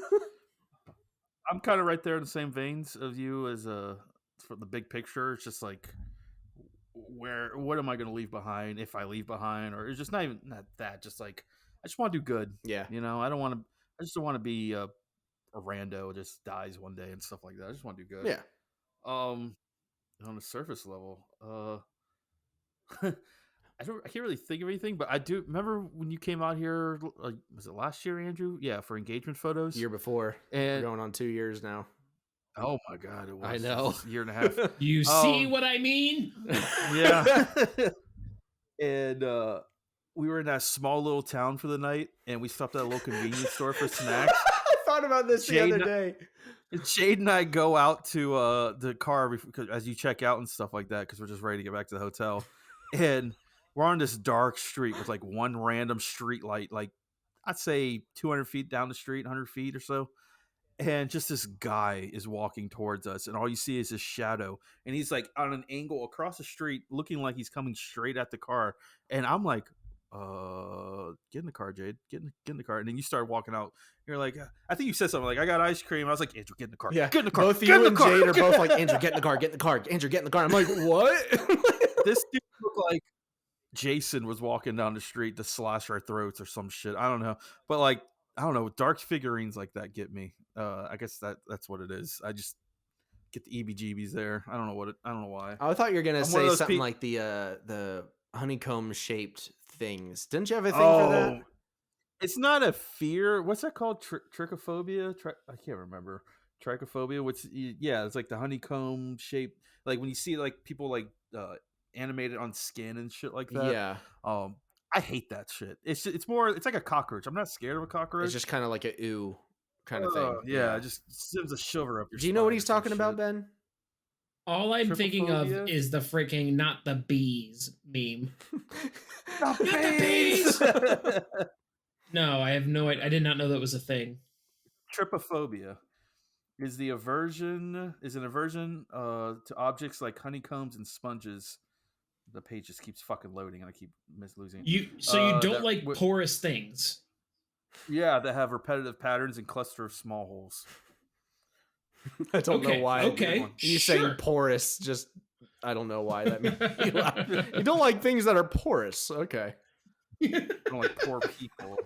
I'm kind of right there in the same veins of you as for the big picture. It's just like, what am I going to leave behind if I leave behind? Or it's just not that. Just like, I just want to do good.
Yeah.
I just don't want to be a rando who just dies one day and stuff like that. I just want to do good.
Yeah.
On the surface level, I can't really think of anything, but I do remember when you came out here, like, was it last year, Andrew? Yeah, for engagement photos.
Year before.
And
we're going on 2 years now.
Oh my God, it was.
I know.
A year and a half.
You see what I mean?
Yeah. And we were in that small little town for the night, and we stopped at a little convenience store for snacks.
I thought about this the other day.
Jade and I go out to the car as you check out and stuff like that, because we're just ready to get back to the hotel. And we're on this dark street with like one random street light, like I'd say 200 feet down the street, 100 feet or so. and just this guy is walking towards us, and all you see is his shadow, and he's like on an angle across the street, looking like he's coming straight at the car, and I'm like, get in the car, Jade, get in the car, and then you start walking out. You're like, I think you said something like, I got ice cream. I was like, Andrew, get in the car,
Yeah,
get in the car.
Both
get
you
in the
and
car.
Jade are both like, Andrew, get in the car, get in the car, Andrew, get in the car. I'm like, what?
This dude looked like Jason was walking down the street to slash our throats or some shit. I don't know, but like, I don't know, dark figurines like that get me. I guess that's what it is. I just get the EBGBs there. I don't know I don't know why.
I thought you were gonna
I'm one
say
of those
something
peop-
like the honeycomb shaped things. Didn't you have a thing for that?
It's not a fear. What's that called? Trichophobia? I can't remember. Trichophobia. Yeah, it's like the honeycomb shape. Like when you see like people like animated on skin and shit like that.
Yeah.
I hate that shit. It's like a cockroach. I'm not scared of a cockroach.
It's just kind of like a ooh kind of thing.
Yeah, it just sends a shiver up your
Do you know what
spine
he's
or some
talking about,
shit.
Ben?
All I'm thinking of
Trichophobia?
is the freaking not the bees meme.
Not
the
bees!
No, I have no idea. I did not know that was a thing.
Trypophobia is an aversion to objects like honeycombs and sponges. The page just keeps fucking loading, and I keep losing it.
You don't like porous things.
Yeah, that have repetitive patterns and cluster of small holes.
I don't know why.
Okay,
you saying porous? Just I don't know why that means you don't like things that are porous. Okay.
I don't like poor people.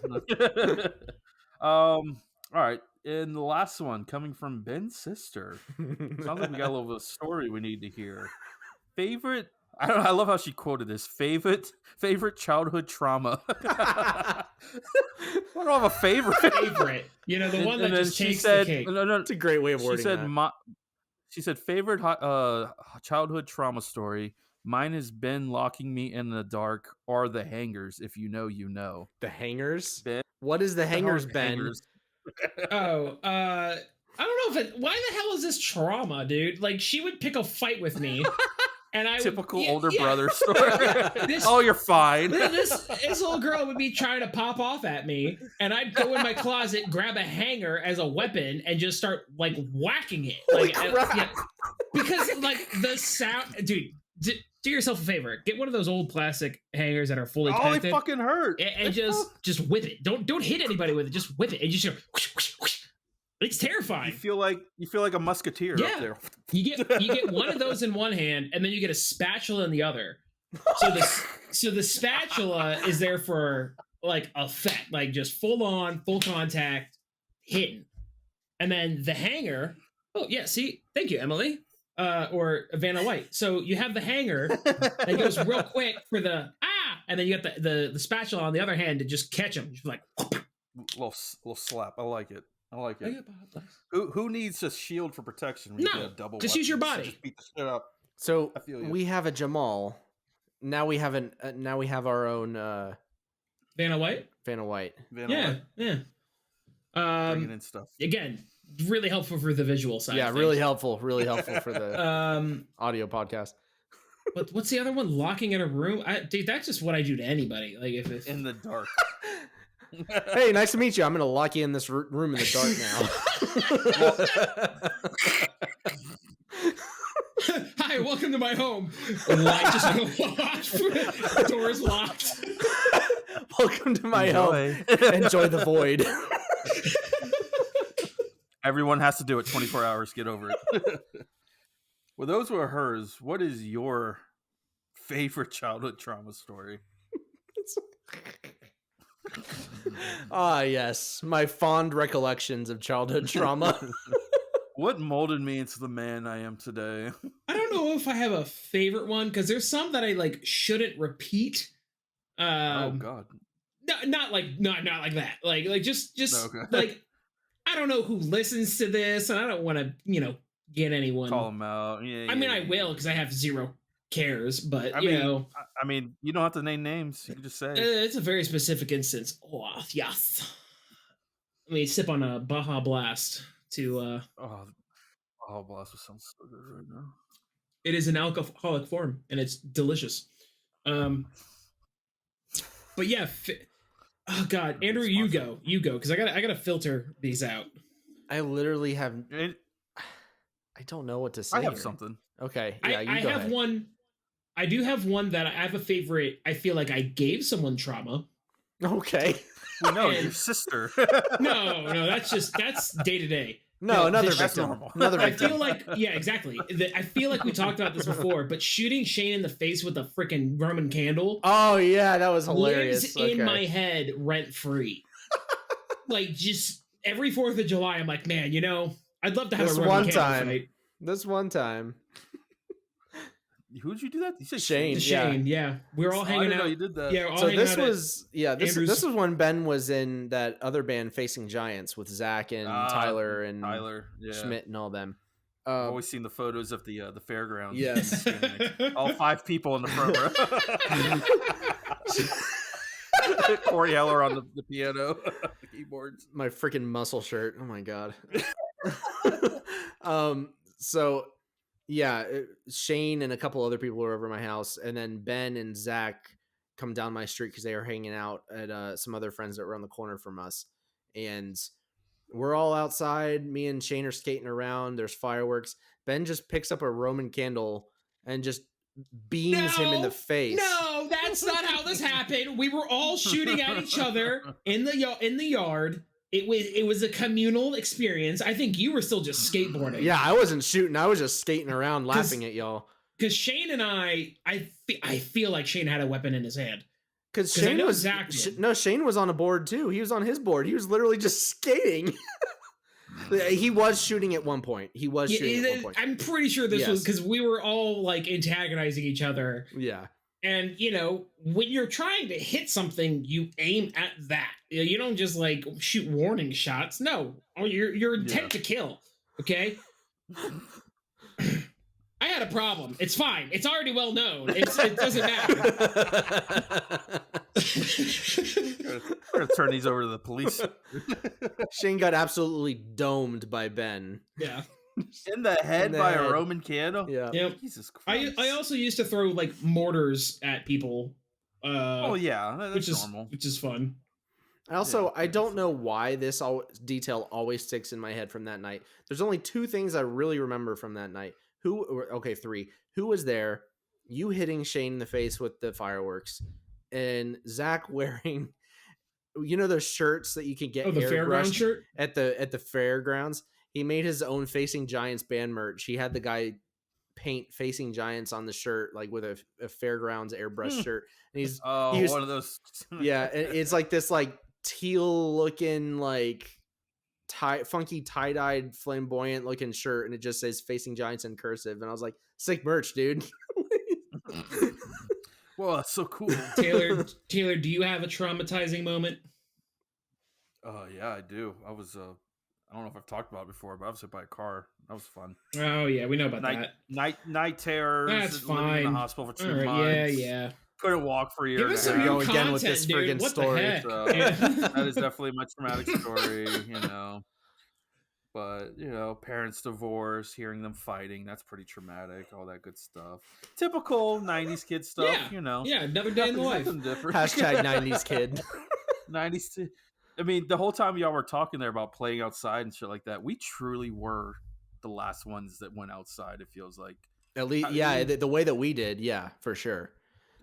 All right, and the last one coming from Ben's sister. Sounds like we got a little bit of story we need to hear. Favorite? I love how she quoted this. Favorite childhood trauma. I don't have a favorite.
You know, the one that just takes
said,
the cake.
No,
it's a great way of wording that.
She said favorite childhood trauma story. Mine has been locking me in the dark or the hangers. If you know, you know.
The hangers?
Ben?
What is the hangers, Ben?
Hangers?
I don't know why the hell is this trauma, dude? Like, she would pick a fight with me. And I
Typical older brother story. You're fine.
This little girl would be trying to pop off at me, and I'd go in my closet, grab a hanger as a weapon, and just start like whacking it. Like, because like the sound, dude. Do yourself a favor. Get one of those old plastic hangers that are fully connected.
They fucking hurt.
And just whip it. Don't hit anybody with it. Just whip it. And just whoosh, whoosh, whoosh. It's terrifying.
You feel like a musketeer up there.
You get one of those in one hand, and then you get a spatula in the other. So the spatula is there for like effect, like just full contact hitting. And then the hanger, thank you, Emily. Or Vanna White. So you have the hanger that goes real quick for the and then you got the spatula on the other hand to just catch them. Just like
little slap. I like it. Who needs a shield for protection? When you get a double
just
weapon?
use your body.
Just beat the shit up.
So we have a Jamal. Now we have our own
Vanna White.
Yeah. Bringing in stuff
again. Really helpful for the visual side.
Yeah, really helpful for the audio podcast.
But what's the other one? Locking in a room? Dude, that's just what I do to anybody. Like if
in the dark.
Hey, nice to meet you. I'm gonna lock you in this room in the dark
now. Hi, welcome to my home. Light just go off. Doors locked.
Welcome to my home. Enjoy the void.
Everyone has to do it 24 hours. Get over it. Well, those were hers. What is your favorite childhood trauma story?
Yes. My fond recollections of childhood trauma.
What molded me into the man I am today?
I don't know if I have a favorite one because there's some that I like shouldn't repeat.
Oh God.
No, not like that. Like just okay. Like I don't know who listens to this, and I don't want to, get anyone.
Call them out. Yeah,
I mean, I will because I have zero cares, but
I mean, you don't have to name names. You can just say
it's a very specific instance. Oh yes. Let me sip on a Baja Blast to.
Baja Blast sounds so good right now.
It is an alcoholic form, and it's delicious. But yeah. Oh God, Andrew, you go, because I gotta filter these out.
I literally have.
I
don't know what to say.
have
here.
something.
Okay, yeah,
I
go
have
ahead.
one. I do have one that I have a favorite. I feel like I gave someone trauma.
Okay.
We know
And-
your sister.
No, that's day to day.
No, another
this-
That's
victim.
normal.
Another
I
victim.
feel like, yeah, exactly. I feel like we talked about this before, but shooting Shane in the face with a freaking Roman candle
Oh yeah, that was hilarious.
lives in my head rent free. Like, just every 4th of July, I'm like, man, I'd love to have
This
a Roman
one
candle
time.
fight.
This one time.
Who'd you do that? You said
Shane.
To
Yeah.
Shane, yeah. We were all
I
hanging
didn't know
out.
you did that.
Yeah, we're all
So
hanging
this
out at
was this
Andrew's-
was when Ben was in that other band Facing Giants with Zach and Tyler and
yeah.
Schmidt and all them.
I've always seen the photos of the fairgrounds.
Yes.
All 5 people in the front row. Corey Heller on the piano, the keyboards.
My freaking muscle shirt. Oh my god. So yeah, Shane and a couple other people were over my house, and then Ben and Zach come down my street because they were hanging out at some other friends that were on the corner from us, and we're all outside. Me and Shane are skating around. There's fireworks. Ben just picks up a Roman candle and just beams him in the face.
No, that's not how this happened. We were all shooting at each other in the yard. It was a communal experience. I think you were still just skateboarding.
Yeah, I wasn't shooting. I was just skating around laughing at y'all.
Because Shane and I feel like Shane had a weapon in his hand.
Because
'Cause I
Shane
know
was
Zach did.
no, Shane was on a board too. He was on his board. He was literally just skating. He was shooting at one point. He was shooting at one point.
I'm pretty sure this was
Yes.
because we were all like antagonizing each other.
Yeah.
And when you're trying to hit something, you aim at that. You don't just like shoot warning shots. No, your intent to kill. Okay. I had a problem. It's fine. It's already well known. It doesn't matter.
We're gonna turn these over to the police.
Shane got absolutely domed by Ben.
Yeah.
In the head
In the
by
head.
a Roman candle.
Yeah.
Yep.
Jesus Christ.
I also used to throw like mortars at people.
Oh yeah, that's normal.
Which is fun.
I don't know why this detail always sticks in my head from that night. There's only 2 things I really remember from that night. 3. Who was there? You hitting Shane in the face with the fireworks, and Zach wearing, those shirts that you can get
The fairground
airbrushed
shirt.
at the fairgrounds. He made his own Facing Giants band merch. He had the guy paint Facing Giants on the shirt, like with a fairgrounds airbrush shirt. And he was,
one of those.
yeah, it's like this like teal looking like funky tie-dyed flamboyant looking shirt, and it just says Facing Giants in cursive, and I was like, sick merch, dude.
Well, that's so cool.
Taylor, do you have a traumatizing moment?
Yeah, I do. I was I don't know if I've talked about it before, but I was hit by a car. That was fun.
Oh yeah, we know about that.
Night terrors.
That's
living in the
fine.
hospital for 2
All right,
months.
yeah.
Couldn't walk for a year.
Give
and
us
a
some
half.
new
Go again with this
content, dude.
friggin'
What
story.
the heck?
So,
Yeah.
that is definitely my traumatic story, But, parents divorce, hearing them fighting, that's pretty traumatic, all that good stuff. Typical 90s kid stuff,
Yeah, another day in the life.
Nothing different.
Hashtag 90s kid.
90s. I mean, the whole time y'all were talking there about playing outside and shit like that, we truly were the last ones that went outside, it feels like.
At least, yeah, the way that we did, yeah, for sure.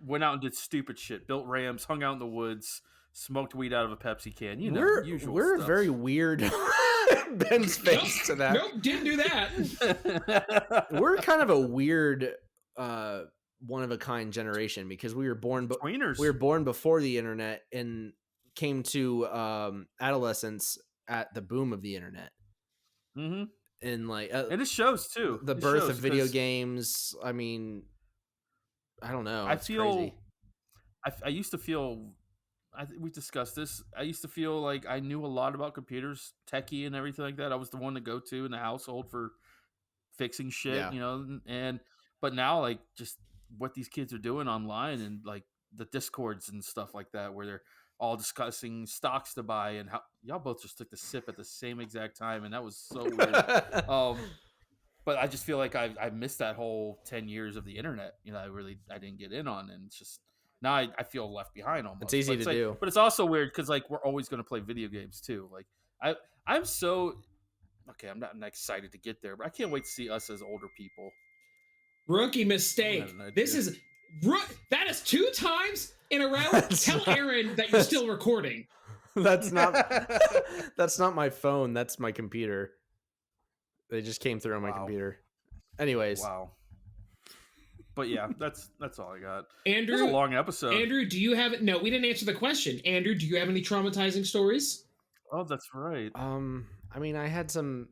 Went out and did stupid shit, built rams, hung out in the woods, smoked weed out of a Pepsi can. Usual
We're
stuff.
very weird. Ben's face to that.
Nope, didn't do that.
We're kind of a weird, one of a kind generation because we were born.
Tweeners.
We were born before the internet and came to adolescence at the boom of the internet.
Mm-hmm.
And like,
and it shows too.
The
It
birth
shows,
of video
'cause
games. I mean, I don't know.
I
It's
feel.
crazy.
I used to feel. We discussed this. I used to feel like I knew a lot about computers, techie, and everything like that. I was the one to go to in the household for fixing shit,
Yeah.
But now, like, just what these kids are doing online and like the discords and stuff like that, where they're all discussing stocks to buy and how y'all both just took the sip at the same exact time, and that was so weird. But I just feel like I missed that whole 10 years of the internet. I didn't get in on, and it's just now I feel left behind almost.
It's easy to do,
but it's also weird because like we're always going to play video games too. Like I'm so okay, I'm not excited to get there, but I can't wait to see us as older people.
Rookie
I
mistake.
had an idea.
This is that is 2 times in a row. Tell Aaron that you're still recording.
That's not my phone. That's my computer. They just came through on my
Wow.
computer. Anyways.
Wow. But yeah, that's all I got.
Andrew,
it was a long episode.
Andrew, do you have no? We didn't answer the question. Andrew, do you have any traumatizing stories?
Oh, that's right.
I mean, I had some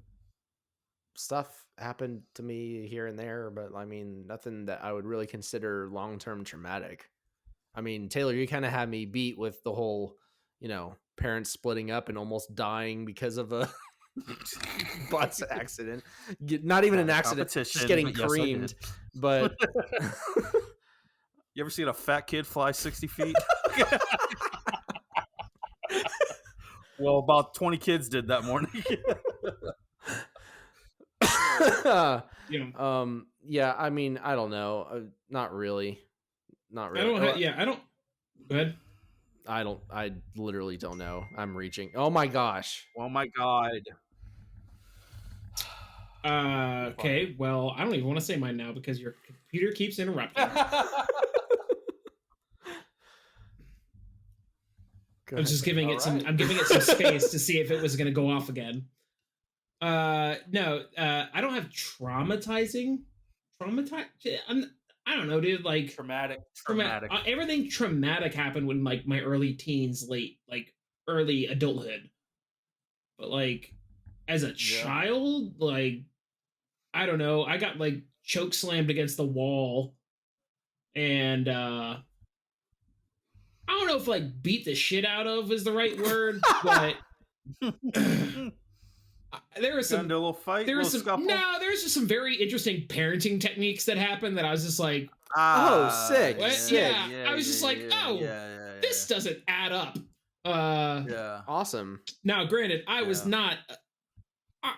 stuff happen to me here and there, but I mean, nothing that I would really consider long-term traumatic. I mean, Taylor, you kind of had me beat with the whole, parents splitting up and almost dying because of a bus accident. Not even an accident, just getting creamed. But
you ever seen a fat kid fly 60 feet? Well, about 20 kids did that morning.
Yeah, I mean, I don't know. Not really.
I don't. Go ahead.
I literally don't know. I'm reaching. Oh my gosh.
Oh my God.
Okay, well, I don't even want to say mine now because your computer keeps interrupting. I'm just giving it some. I'm giving it some space to see if it was going to go off again. No, I don't have traumatizing. I don't know, dude. Like
traumatic.
Everything traumatic happened when like my early teens, early adulthood. But like as a child, like I don't know, I got like choke slammed against the wall, and I don't know if like beat the shit out of is the right word, but there was some
little fight.
There was some
scuffle?
No, there's just some very interesting parenting techniques that happened that I was just like,
sick.
Yeah, I was just like, this doesn't add up.
Awesome.
Now, granted, I was not.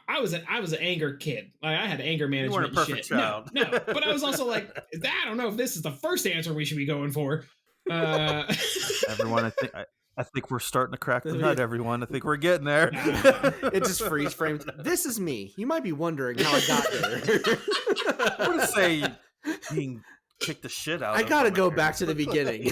I was an anger kid. Like I had anger management.
You weren't a perfect
shit.
child.
No, but I was also like, I don't know if this is the first answer we should be going for.
Everyone, I think we're starting to crack the nut, everyone. I think we're getting there.
It just freeze frames. This is me. You might be wondering how I got there.
I want to say being kicked the shit out.
I gotta go back to the beginning.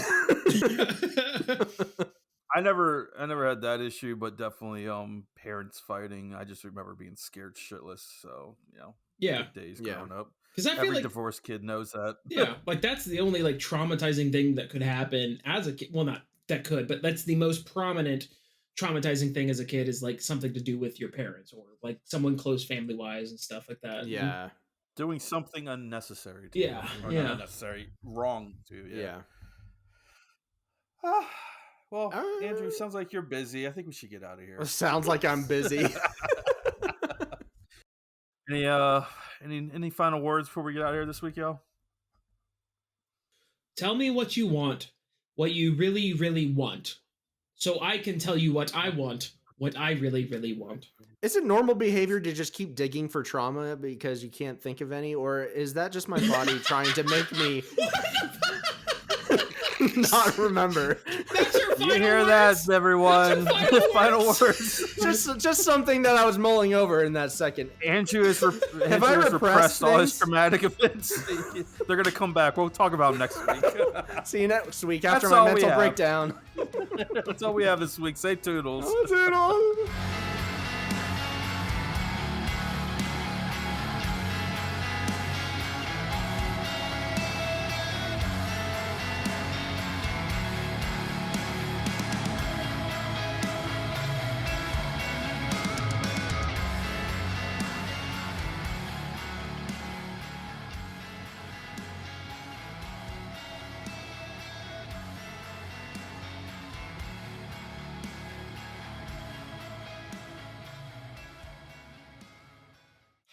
I never had that issue, but definitely parents fighting. I just remember being scared shitless. So good days growing up.
Because I feel
every
like
divorced kid knows that.
Yeah, like that's the only like traumatizing thing that could happen as a kid. Well, not that could, but that's the most prominent traumatizing thing as a kid is like something to do with your parents or like someone close family wise and stuff like that.
Yeah.
Doing something unnecessary to
Yeah.
you. Not unnecessary, wrong to you.
Yeah.
Well, Andrew, sounds like you're busy. I think we should get out of here.
Sounds like I'm busy.
Any final words before we get out of here this week, y'all?
Tell me what you want, what you really, really want, so I can tell you what I want, what I really, really want.
Is it normal behavior to just keep digging for trauma because you can't think of any, or is that just my body trying to make me not remember?
That's your final
You hear
words?
that, everyone? Final words.
Just something that I was mulling over in that second.
Andrew has repressed all his traumatic events. They're gonna come back. We'll talk about them next week.
See you next week after
That's
my
all we
mental
have.
breakdown.
That's all we have this week. Say toodles.
Toodles.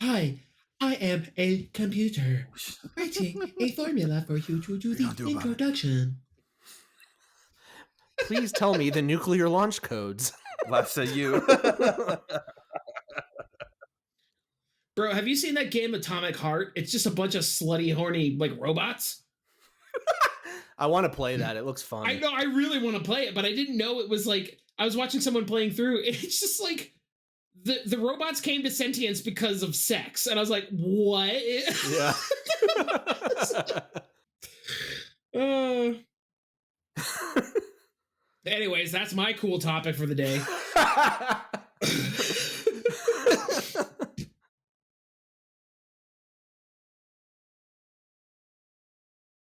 Hi, I am a computer writing a formula for you to do the introduction.
Please tell me the nuclear launch codes.
Laughs at you.
Bro, have you seen that game Atomic Heart? It's just a bunch of slutty, horny, like, robots.
I want to play that. It looks fun.
I know, I really want to play it, but I didn't know it was like, I was watching someone playing through, and it's just like, the robots came to sentience because of sex, and I was like, what?
Yeah.
uh, anyways, that's my cool topic for the day.